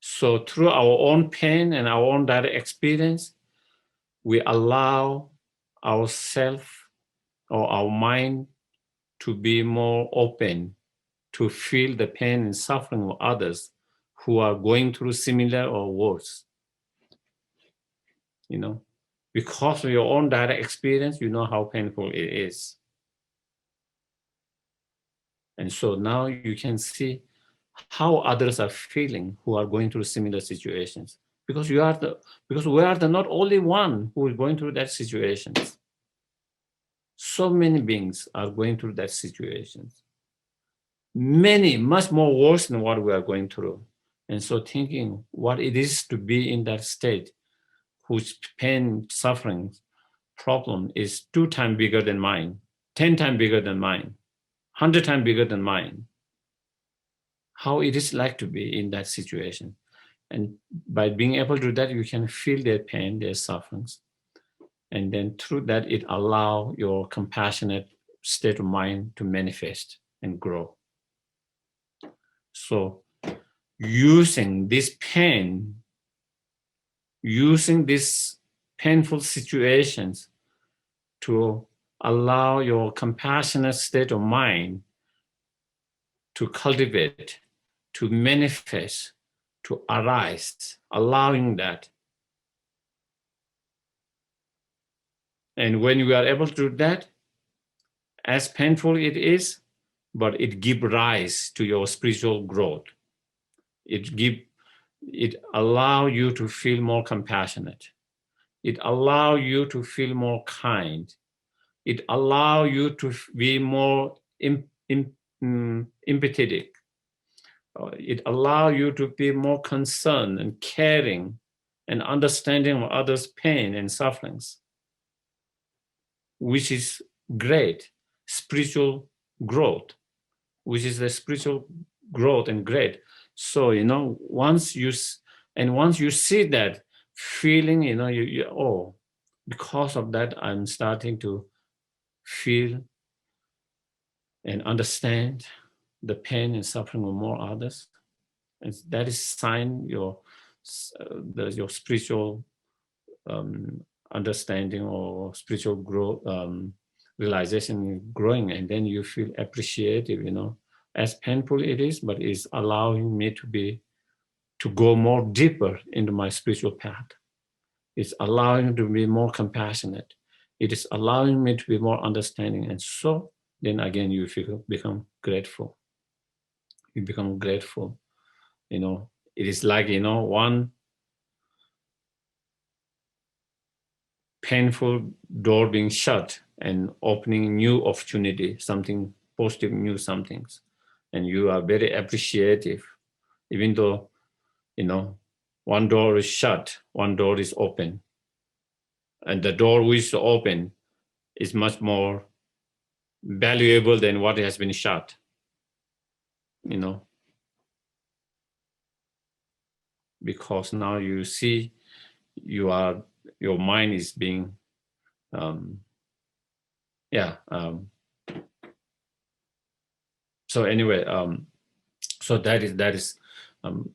So through our own pain and our own direct experience, we allow ourselves or our mind to be more open to feel the pain and suffering of others who are going through similar or worse, you know. Because of your own direct experience, you know how painful it is. And so now you can see how others are feeling who are going through similar situations. Because we are the not only one who is going through that situations. So many beings are going through that situations. Many, much more worse than what we are going through. And so thinking what it is to be in that state, whose pain, suffering, problem is 2 times bigger than mine, 10 times bigger than mine, 100 times bigger than mine. How it is like to be in that situation. And by being able to do that, you can feel their pain, their sufferings. And then through that, it allows your compassionate state of mind to manifest and grow. So using this pain, using these painful situations to allow your compassionate state of mind to cultivate, to manifest, to arise, allowing that. And when you are able to do that, as painful it is, but it gives rise to your spiritual growth. It allow you to feel more compassionate. It allow you to feel more kind. It allow you to be more empathetic. It allows you to be more concerned and caring and understanding of others' pain and sufferings, which is great spiritual growth, which is the spiritual growth and great. So, once you see that feeling, oh, because of that, I'm starting to feel and understand the pain and suffering of more others. And that is sign your spiritual understanding or spiritual growth, realization growing, and then you feel appreciative. As painful it is, but it's allowing me to go more deeper into my spiritual path. It's allowing me to be more compassionate. It is allowing me to be more understanding, and so then again you become grateful. You become grateful. It is like one painful door being shut and opening new opportunity, something positive, new somethings. And you are very appreciative, even though, one door is shut, one door is open. And the door which is open is much more valuable than what has been shut, because now you see your mind is being, so anyway, so that is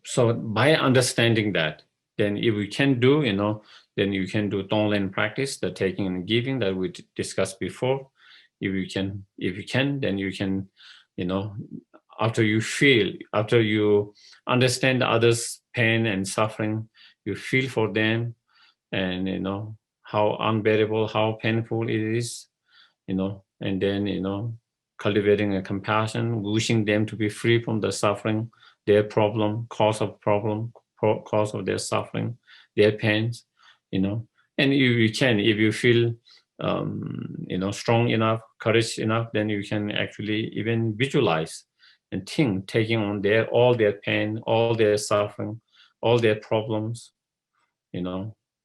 so by understanding that, then if we can do, then you can do Tonglen practice, the taking and giving that we discussed before. If you can, then you can, after you understand others' pain and suffering, you feel for them, and how unbearable, how painful it is, and then cultivating a compassion, wishing them to be free from the suffering, their problem, cause of their suffering, their pains, and you can, if you feel strong enough, courage enough, then you can actually even visualize and think, taking on all their pain, all their suffering, all their problems, and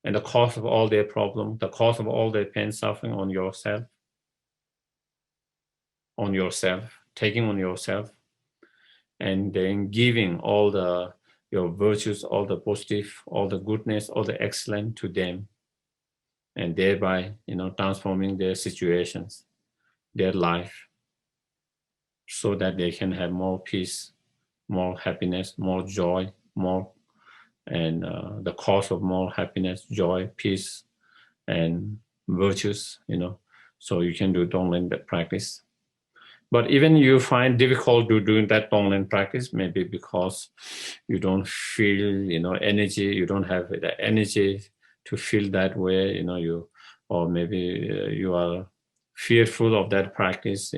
the cause of all their problem, the cause of all their pain, suffering on yourself, taking on yourself, and then giving all your virtues, all the positive, all the goodness, all the excellent to them, and thereby, transforming their situations, their life, so that they can have more peace, more happiness, more joy, and the cause of more happiness, joy, peace, and virtues, so you can do Tonglen practice. But even you find difficult to do that Tonglen practice, maybe because you don't feel, energy, you don't have the energy to feel that way, or maybe you are fearful of that practice,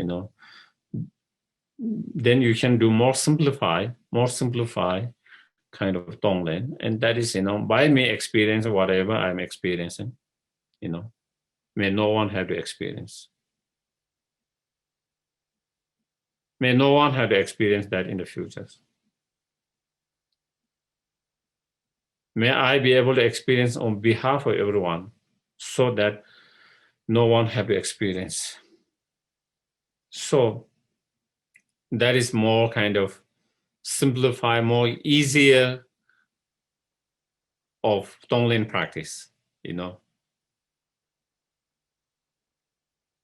then you can do more simplify kind of Tonglen. And that is, by me experience, whatever I'm experiencing, may no one have to experience. May no one have to experience that in the future. May I be able to experience on behalf of everyone, so that no one have to experience. So that is more kind of simplify, more easier of Tonglen practice,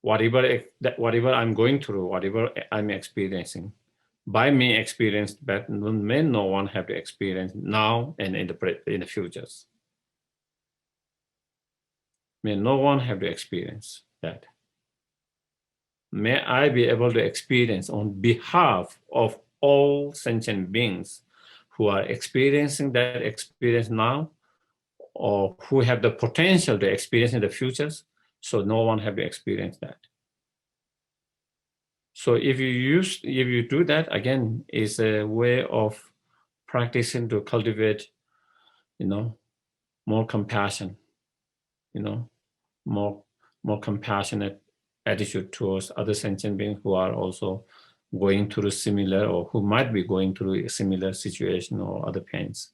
Whatever I'm going through, whatever I'm experiencing, by me experience that, may no one have to experience now and in the futures. May no one have to experience that. May I be able to experience on behalf of all sentient beings who are experiencing that experience now, or who have the potential to experience in the futures, so no one have to experience that. So if you do that, again, is a way of practicing to cultivate, more compassion, more compassionate attitude towards other sentient beings who are also going through similar, or who might be going through a similar situation or other pains.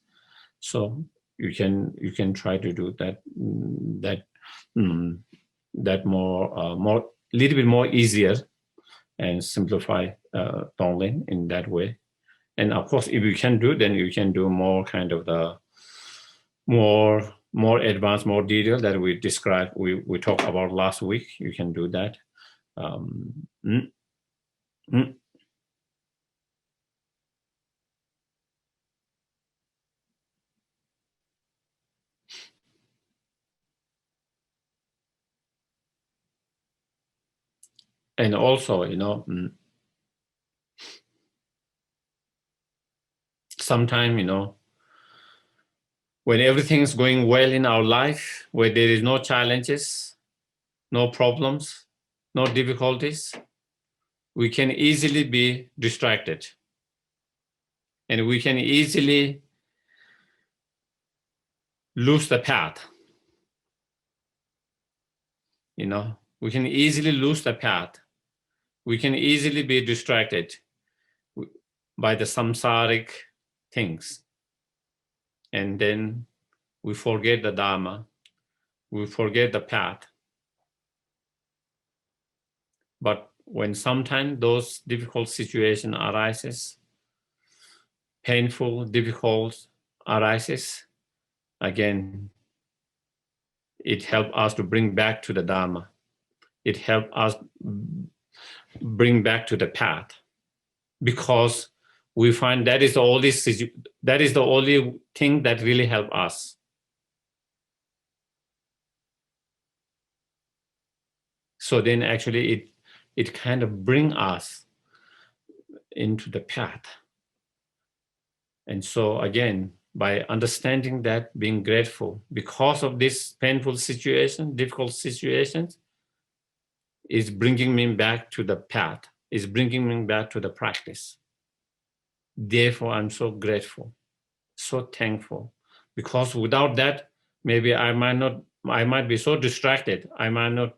So you can try to do that more little bit more easier and simplify Tonglen in that way. And of course, if you can do, then you can do more kind of the more advanced, more detail that we described, we talked about last week. You can do that. Um, mm, mm. And also, sometimes, when everything's going well in our life, where there is no challenges, no problems, no difficulties, we can easily be distracted. And we can easily lose the path. We can easily lose the path. We can easily be distracted by the samsaric things. And then we forget the Dharma. We forget the path. But when sometimes those difficult situations arises, painful, difficult arises, again, it helps us to bring back to the Dharma. It helps us bring back to the path, because we find that is the only thing that really helps us. So then actually it kind of brings us into the path. And so again, by understanding that, being grateful because of this painful situation, difficult situations, is bringing me back to the path, is bringing me back to the practice. Therefore, I'm so grateful, so thankful, because without that, maybe I might be so distracted, I might not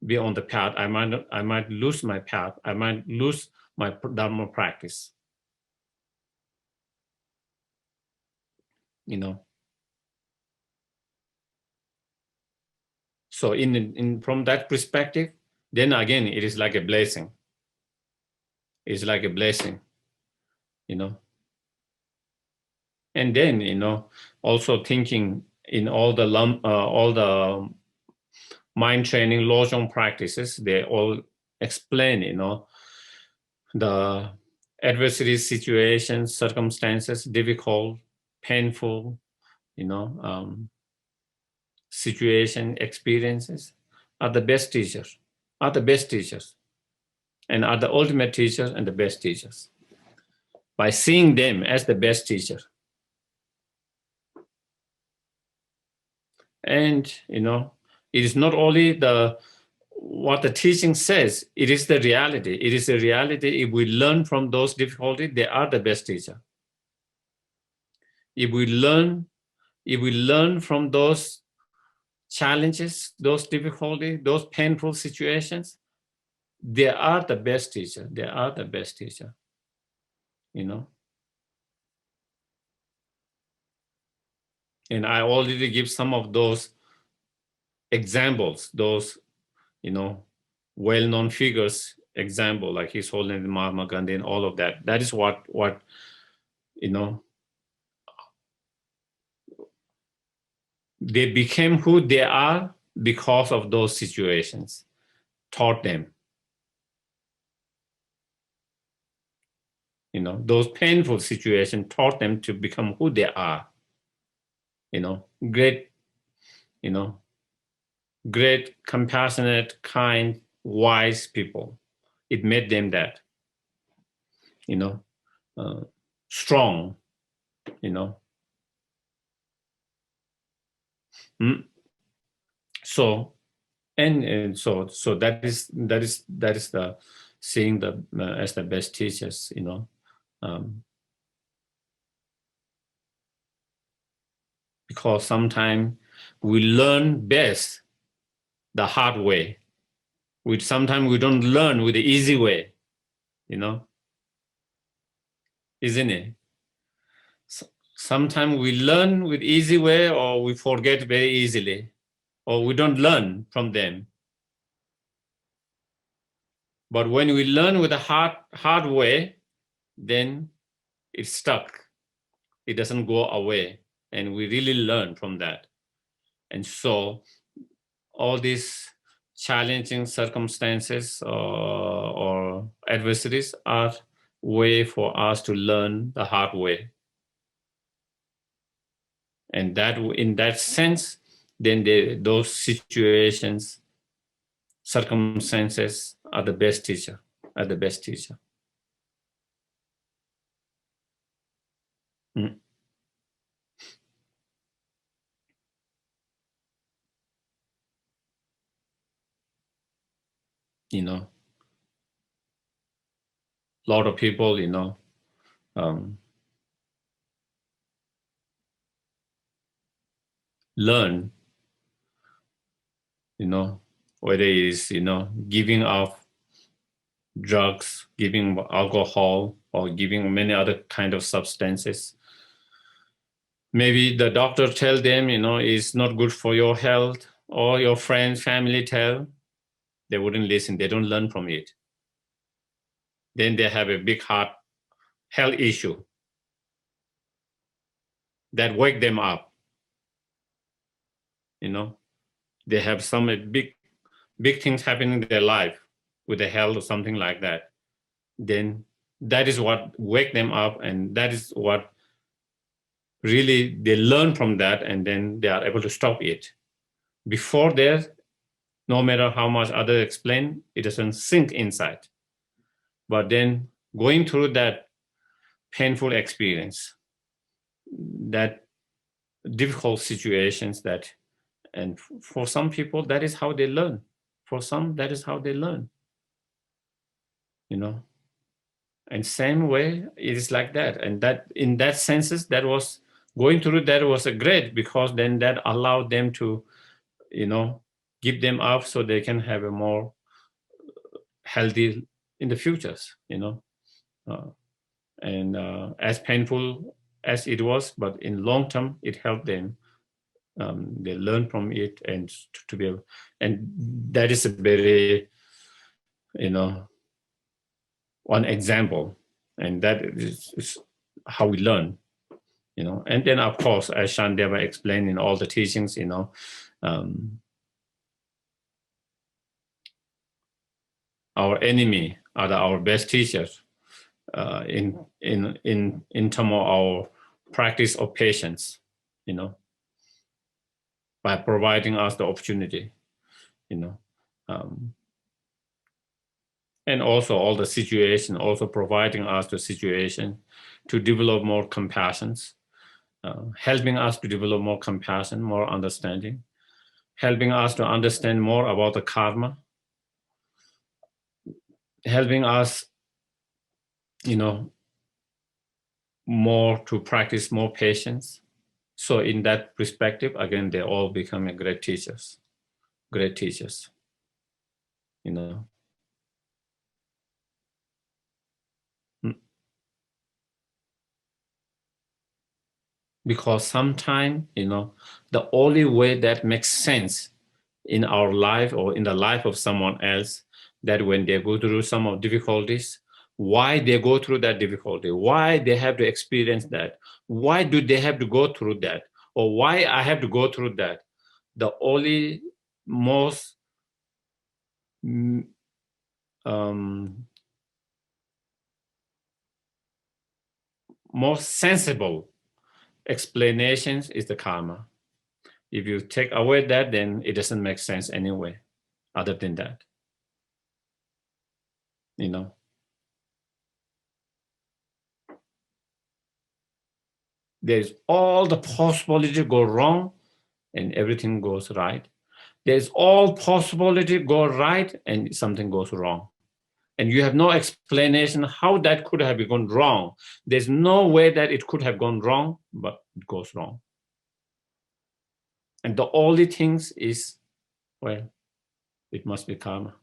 be on the path, I might lose my path, I might lose my Dharma practice. So from that perspective, then again, it is like a blessing. It's like a blessing, And then, also thinking in all the mind training Lojong practices, they all explain, the adversity situations, circumstances, difficult, painful, situation experiences are the best teachers, and are the ultimate teachers and the best teachers. By seeing them as the best teacher. And, it is not only what the teaching says, it is the reality. It is the reality. If we learn from those difficulties, they are the best teacher. If we learn from those challenges, those difficulties, those painful situations, they are the best teacher. They are the best teacher, And I already give some of those examples, those, well-known figures example, like His Holiness Mahatma Gandhi and all of that. That is what they became who they are because of those situations taught them. Those painful situations taught them to become who they are. Great, great, compassionate, kind, wise people. It made them that, strong, So, and so that is the seeing the as the best teachers, because sometimes we learn best the hard way. Sometimes we don't learn with the easy way, isn't it? Sometimes we learn with easy way, or we forget very easily, or we don't learn from them. But when we learn with a hard way, then it's stuck. It doesn't go away, and we really learn from that. And so all these challenging circumstances or adversaries are way for us to learn the hard way. And that, in that sense, then those situations, circumstances are the best teacher, are the best teacher. Mm. A lot of people, learn, whether it is, giving up drugs, giving alcohol, or giving many other kind of substances. Maybe the doctor tell them, it's not good for your health, or your friends, family tell, they wouldn't listen. They don't learn from it. Then they have a big health issue that wake them up. They have some big things happening in their life with the health or something like that. Then that is what wake them up, and that is what really they learn from that, and then they are able to stop it. Before that, no matter how much others explain, it doesn't sink inside. But then going through that painful experience, that difficult situations, and for some people, that is how they learn. For some, that is how they learn. And same way, it is like that. And that, in that senses, that was going through that was a great, because then that allowed them to, give them up so they can have a more healthy in the futures, and as painful as it was, but in long term, it helped them. They learn from it, and to be able, and that is a very, one example, and that is how we learn, and then of course, as Shandeva explained in all the teachings, our enemy are our best teachers, in terms of our practice of patience, by providing us the opportunity, and also all the situation, also providing us the situation to develop more compassion, helping us to develop more compassion, more understanding, helping us to understand more about the karma, helping us, more to practice more patience. So in that perspective, again, they all become great teachers, great teachers, Because sometimes, the only way that makes sense in our life or in the life of someone else, that when they go through some of difficulties, why they go through that difficulty, why they have to experience that, why do they have to go through that, or why I have to go through that. The only most most sensible explanations is the karma. If you take away that, then it doesn't make sense anyway, other than that. There's all the possibility to go wrong and everything goes right. There's all possibility to go right and something goes wrong. And you have no explanation how that could have gone wrong. There's no way that it could have gone wrong, but it goes wrong. And the only things is, well, it must be karma.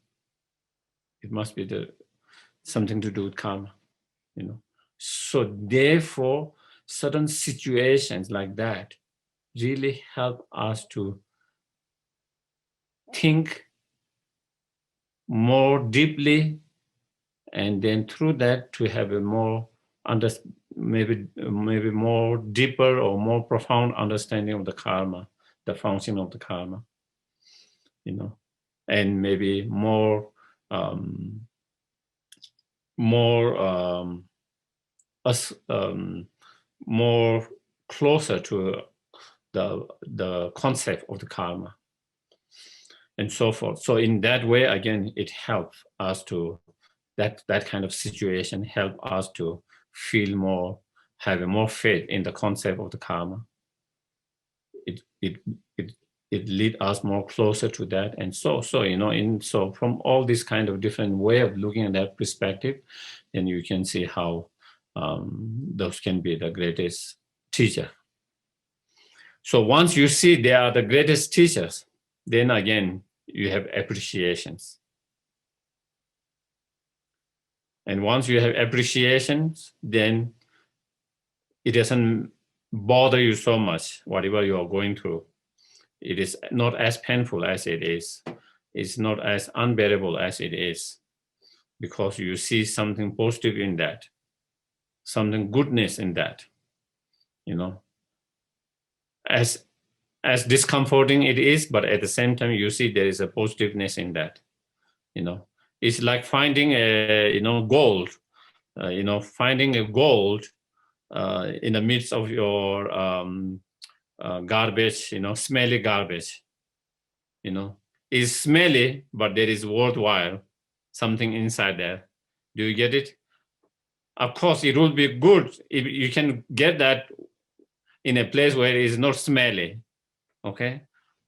It must be something to do with karma, you know. So therefore, certain situations like that really help us to think more deeply, and then through that to have a more maybe more deeper or more profound understanding of the karma, the function of the karma, you know, and maybe more us more closer to the concept of the karma and so forth. So in that way, again, it helps us to that kind of situation help us to feel more, have a more faith in the concept of the karma. It it it it lead us more closer to that, and so you know, so from all this kind of different way of looking at that perspective, then you can see how those can be the greatest teacher. So once you see they are the greatest teachers, then again you have appreciations. And once you have appreciations, then it doesn't bother you so much, whatever you are going through. It is not as painful as it is. It's not as unbearable as it is, because you see something positive in that, something goodness in that, you know. As discomforting it is, but at the same time you see there is a positiveness in that, you know. It's like finding a, you know, gold, you know, finding a gold in the midst of your garbage, you know, smelly garbage, you know. It's smelly, but there is worthwhile something inside there. Do you get it? Of course, it would be good if you can get that in a place where it is not smelly, okay?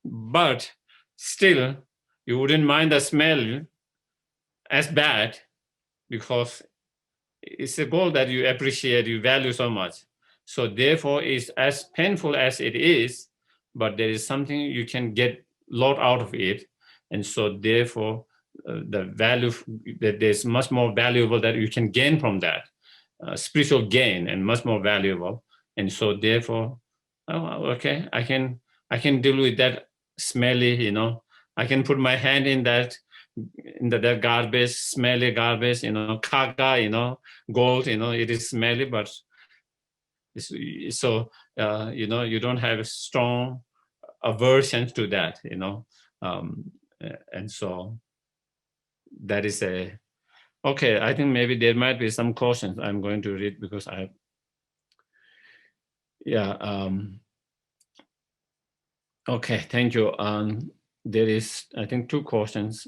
But still, you wouldn't mind the smell as bad, because it's a goal that you appreciate, you value so much. So therefore, it's as painful as it is, but there is something you can get a lot out of it. And so therefore, the value, that there's much more valuable that you can gain from that, spiritual gain, and much more valuable. And so therefore, oh, okay, I can deal with that smelly, you know, I can put my hand in that, that garbage, smelly garbage, you know, kaga, you know, gold, you know, it is smelly, but so, you know, you don't have a strong aversion to that, you know. And so that is a, okay, I think maybe there might be some questions I'm going to read, because okay, thank you. There is, I think, two questions.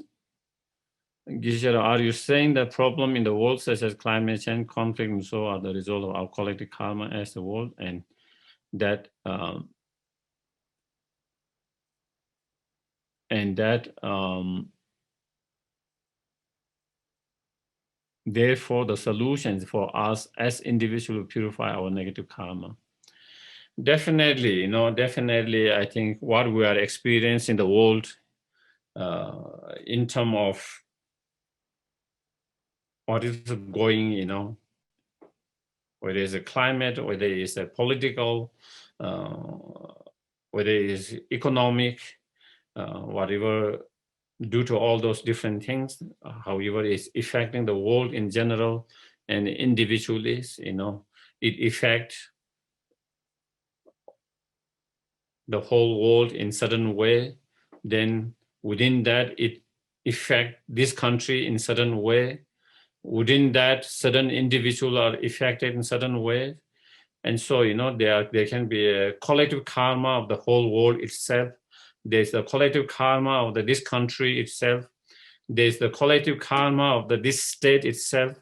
Geshe-la, are you saying that problem in the world, such as climate change, conflict, and so, are the result of our collective karma as the world, and that therefore the solutions for us as individuals purify our negative karma? Definitely, you know, definitely. I think what we are experiencing in the world, in terms of what is going, you know, whether it's a climate, whether it's a political, whether it is economic, whatever, due to all those different things, however, is affecting the world in general and individually, you know, it affects the whole world in certain way. Then within that, it affect this country in certain way. Within that, certain individuals are affected in certain ways. And so, you know, there can be a collective karma of the whole world itself. There's the collective karma of this country itself. There's the collective karma of this state itself.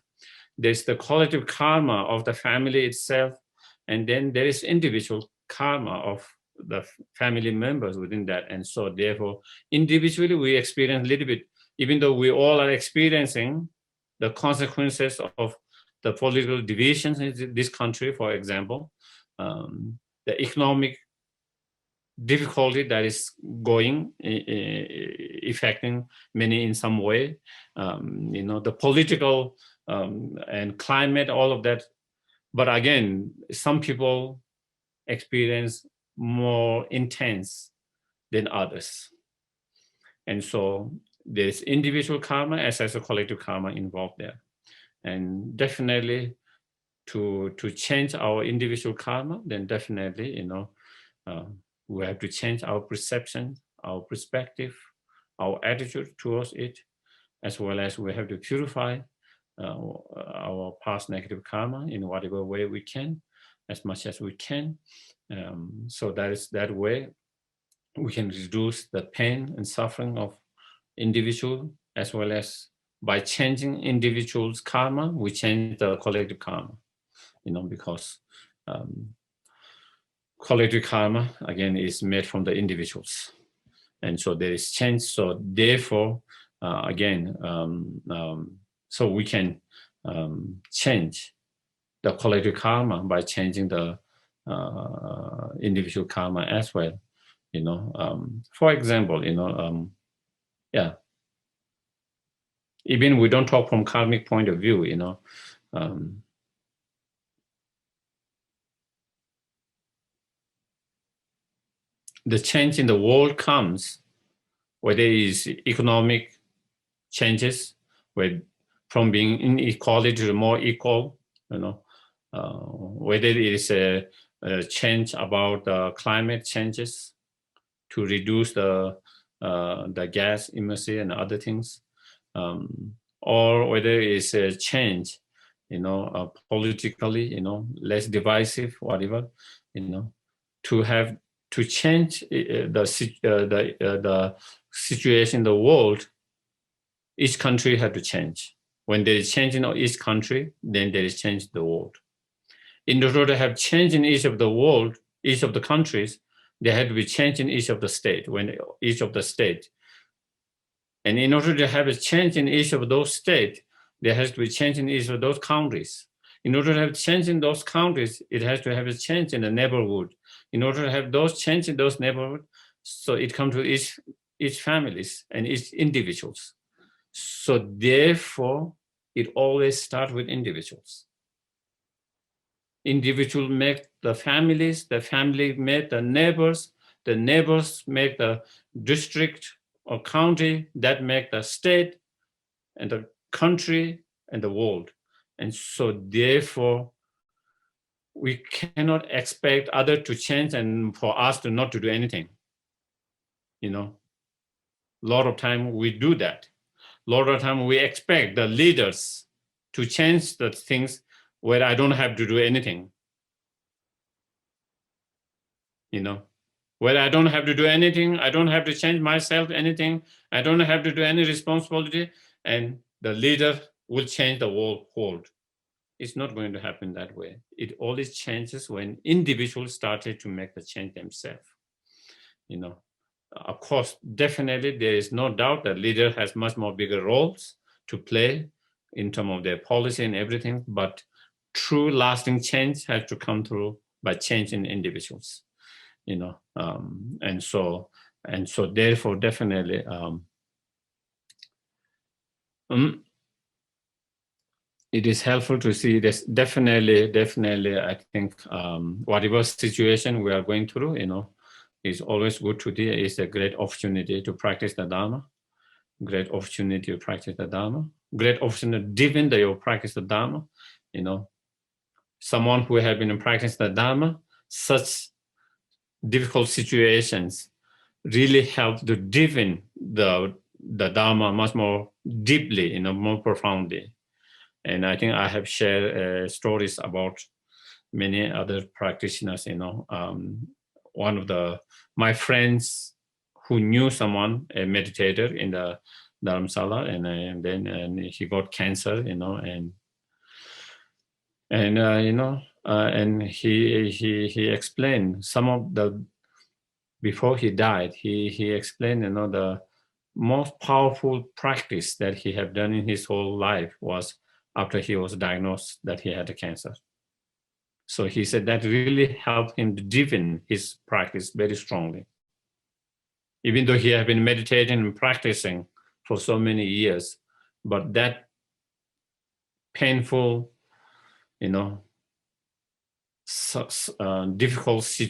There's the collective karma of the family itself. And then there is individual karma of the family members within that. And so therefore, individually we experience a little bit, even though we all are experiencing the consequences of the political divisions in this country, for example, the economic difficulty that is going, affecting many in some way, you know, the political and climate, all of that. But again, some people experience more intense than others. And so there's individual karma as well as a collective karma involved there. And definitely to change our individual karma, then definitely, we have to change our perception, our perspective, our attitude towards it, as well as we have to purify our past negative karma in whatever way we can, as much as we can. So that is that way we can reduce the pain and suffering of individual, as well as by changing individuals' karma, we change the collective karma, because collective karma, again, is made from the individuals. And so there is change. So therefore, so we can change the collective karma by changing the individual karma as well. For example, even we don't talk from karmic point of view, the change in the world comes whether it is economic changes, from being inequality to more equal, whether it is a change about climate changes to reduce the gas emission and other things, or whether it's a change, politically, less divisive, whatever, to change the situation in the world. Each country had to change. When there is change in each country, then there is change in the world. In order to have change in each of the world, each of the countries, there had to be change in each of the state, And in order to have a change in each of those states, there has to be change in each of those countries. In order to have change in those countries, it has to have a change in the neighborhood. In order to have those change in those neighborhoods, so it comes to each families and each individuals. So therefore, it always starts with individuals. Individuals make the families, the family make the neighbors make the district or county, that make the state and the country and the world. And so therefore, we cannot expect others to change and for us to not to do anything. A lot of time we do that. A lot of time we expect the leaders to change the things where I don't have to do anything. Where I don't have to do anything, I don't have to change myself anything, I don't have to do any responsibility, and the leader will change the world. It's not going to happen that way. It always changes when individuals started to make the change themselves. Of course, definitely there is no doubt that leader has much more bigger roles to play in terms of their policy and everything, but true lasting change has to come through by changing individuals. And so therefore definitely it is helpful to see this. Definitely I think whatever situation we are going through, is always good to do. It's a great opportunity to practice the Dharma, great opportunity to practice the Dharma, great opportunity even that you practice the Dharma, someone who have been practicing the Dharma, such difficult situations really help to deepen the Dharma much more deeply, more profoundly. And I think I have shared stories about many other practitioners, one of my friends who knew someone, a meditator in the Dharamsala, and then he got cancer, and he explained some of the, before he died, he explained, the most powerful practice that he had done in his whole life was after he was diagnosed that he had a cancer. So he said that really helped him to deepen his practice very strongly. Even though he had been meditating and practicing for so many years, but that painful, difficult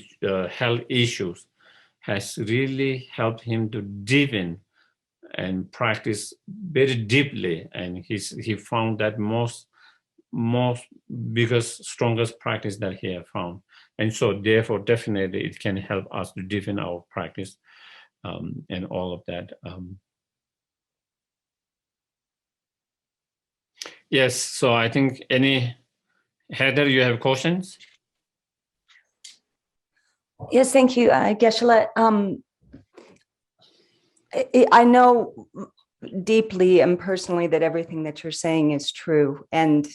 health issues has really helped him to deepen and practice very deeply, and he found that most biggest, strongest practice that he have found. And so therefore definitely it can help us to deepen our practice, and all of that. Yes, so I think Heather, you have questions? Yes, thank you, Geshe-la. I know deeply and personally that everything that you're saying is true. And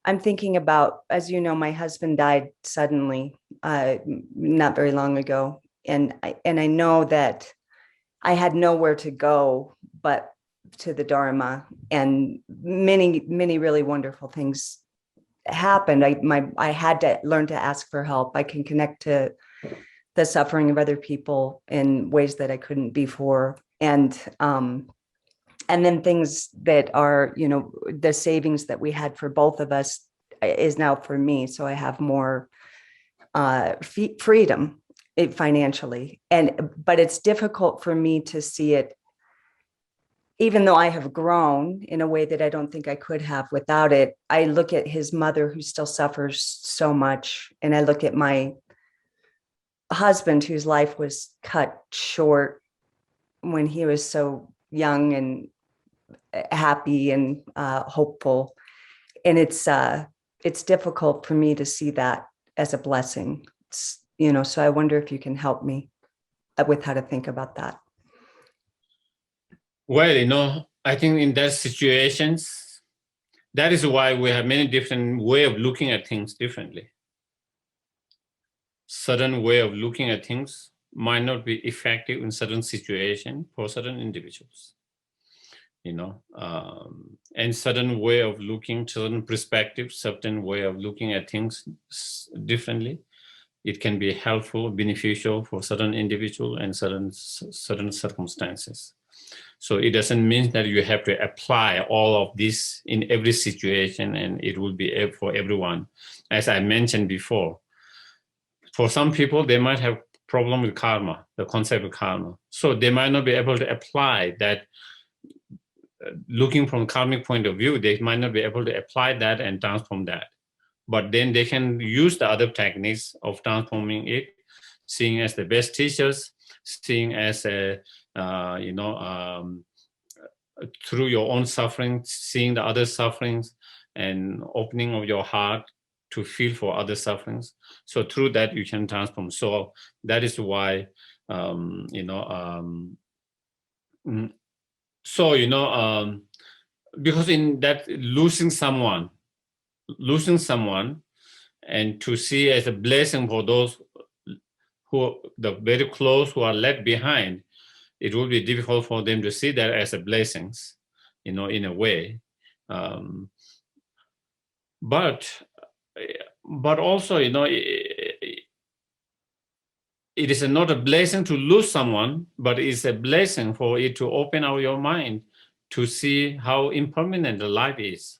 I'm thinking about, as you know, my husband died suddenly, not very long ago. And I know that I had nowhere to go but to the Dharma, and many, many really wonderful things happened. I had to learn to ask for help. I can connect to the suffering of other people in ways that I couldn't before. And then things that are, the savings that we had for both of us is now for me. So I have more freedom financially. But it's difficult for me to see it, even though I have grown in a way that I don't think I could have without it. I look at his mother, who still suffers so much, and I look at my husband, whose life was cut short when he was so young and happy and hopeful. And it's difficult for me to see that as a blessing. So I wonder if you can help me with how to think about that. Well, I think in that situations, that is why we have many different way of looking at things differently. Certain way of looking at things might not be effective in certain situation for certain individuals, and certain way of looking, certain perspective, certain way of looking at things differently. It can be helpful, beneficial for certain individual and certain circumstances. So it doesn't mean that you have to apply all of this in every situation and it will be for everyone. As I mentioned before, for some people, they might have problem with karma, the concept of karma. So they might not be able to apply that. Looking from karmic point of view, they might not be able to apply that and transform that. But then they can use the other techniques of transforming it, seeing as the best teachers, seeing as through your own suffering, seeing the other sufferings and opening of your heart to feel for other sufferings. So through that you can transform. So that is why, because in that losing someone, and to see as a blessing for those who the very close who are left behind, it will be difficult for them to see that as a blessings, in a way. But also, it is not a blessing to lose someone, but it's a blessing for it to open out your mind to see how impermanent the life is.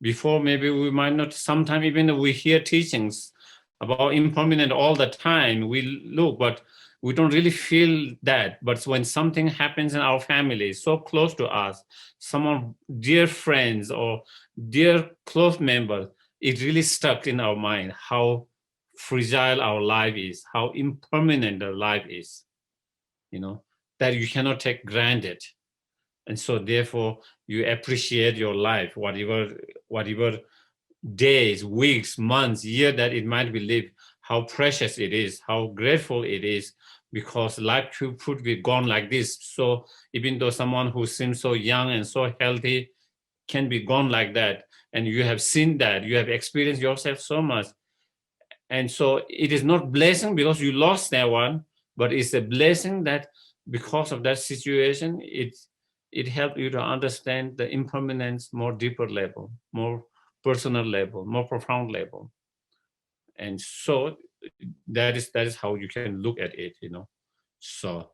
Before, maybe we might not, sometimes even we hear teachings about impermanent all the time, we look, but we don't really feel that. But when something happens in our family, so close to us, someone, dear friends or dear close members, it really stuck in our mind how fragile our life is, how impermanent the life is, that you cannot take granted. And so therefore you appreciate your life, whatever days, weeks, months, year that it might be lived, how precious it is, how grateful it is, because life could be gone like this. So even though someone who seems so young and so healthy can be gone like that, and you have seen that, you have experienced yourself so much. And so it is not blessing because you lost that one, but it's a blessing that because of that situation, it helped you to understand the impermanence more deeper level, more personal level, more profound level. And so that is how you can look at it, So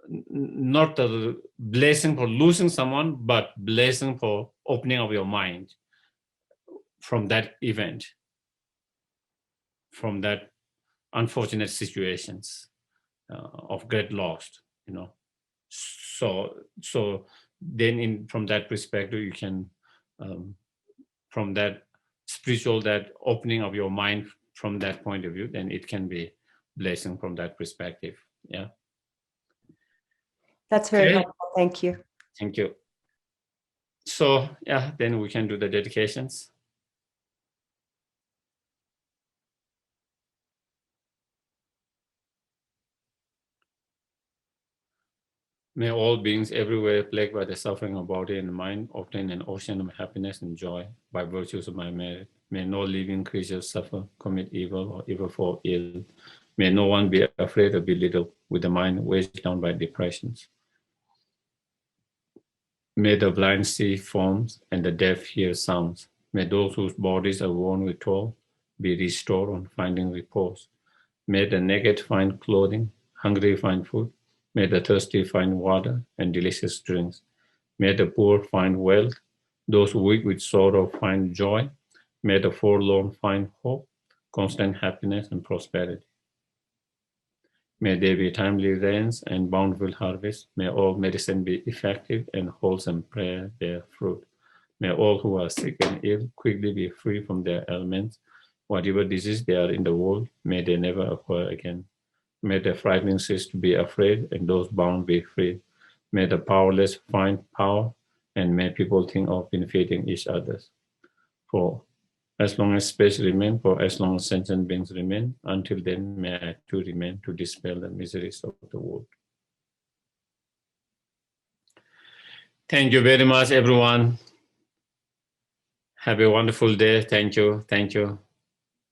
not a blessing for losing someone, but blessing for opening up your mind from that event, from that unfortunate situations of great loss, you know. So then from that perspective, you can, from that spiritual, that opening of your mind from that point of view, then it can be blessing from that perspective. Yeah. That's very Okay. helpful. Thank you. Thank you. So yeah, then we can do the dedications. May all beings everywhere plagued by the suffering of body and mind obtain an ocean of happiness and joy by virtues of my merit. May no living creature suffer, commit evil, or ever fall ill. May no one be afraid or belittled with the mind weighed down by depressions. May the blind see forms and the deaf hear sounds. May those whose bodies are worn with toil be restored on finding repose. May the naked find clothing, hungry find food. May the thirsty find water and delicious drinks. May the poor find wealth. Those weak with sorrow find joy. May the forlorn find hope, constant happiness, and prosperity. May there be timely rains and bountiful harvest. May all medicine be effective and wholesome prayer bear fruit. May all who are sick and ill quickly be free from their ailments. Whatever disease they are in the world, may they never occur again. May the frightening cease to be afraid and those bound be free. May the powerless find power and may people think of benefiting each other. For as long as space remains, for as long as sentient beings remain, until then may I too remain to dispel the miseries of the world. Thank you very much, everyone. Have a wonderful day. Thank you. Thank you.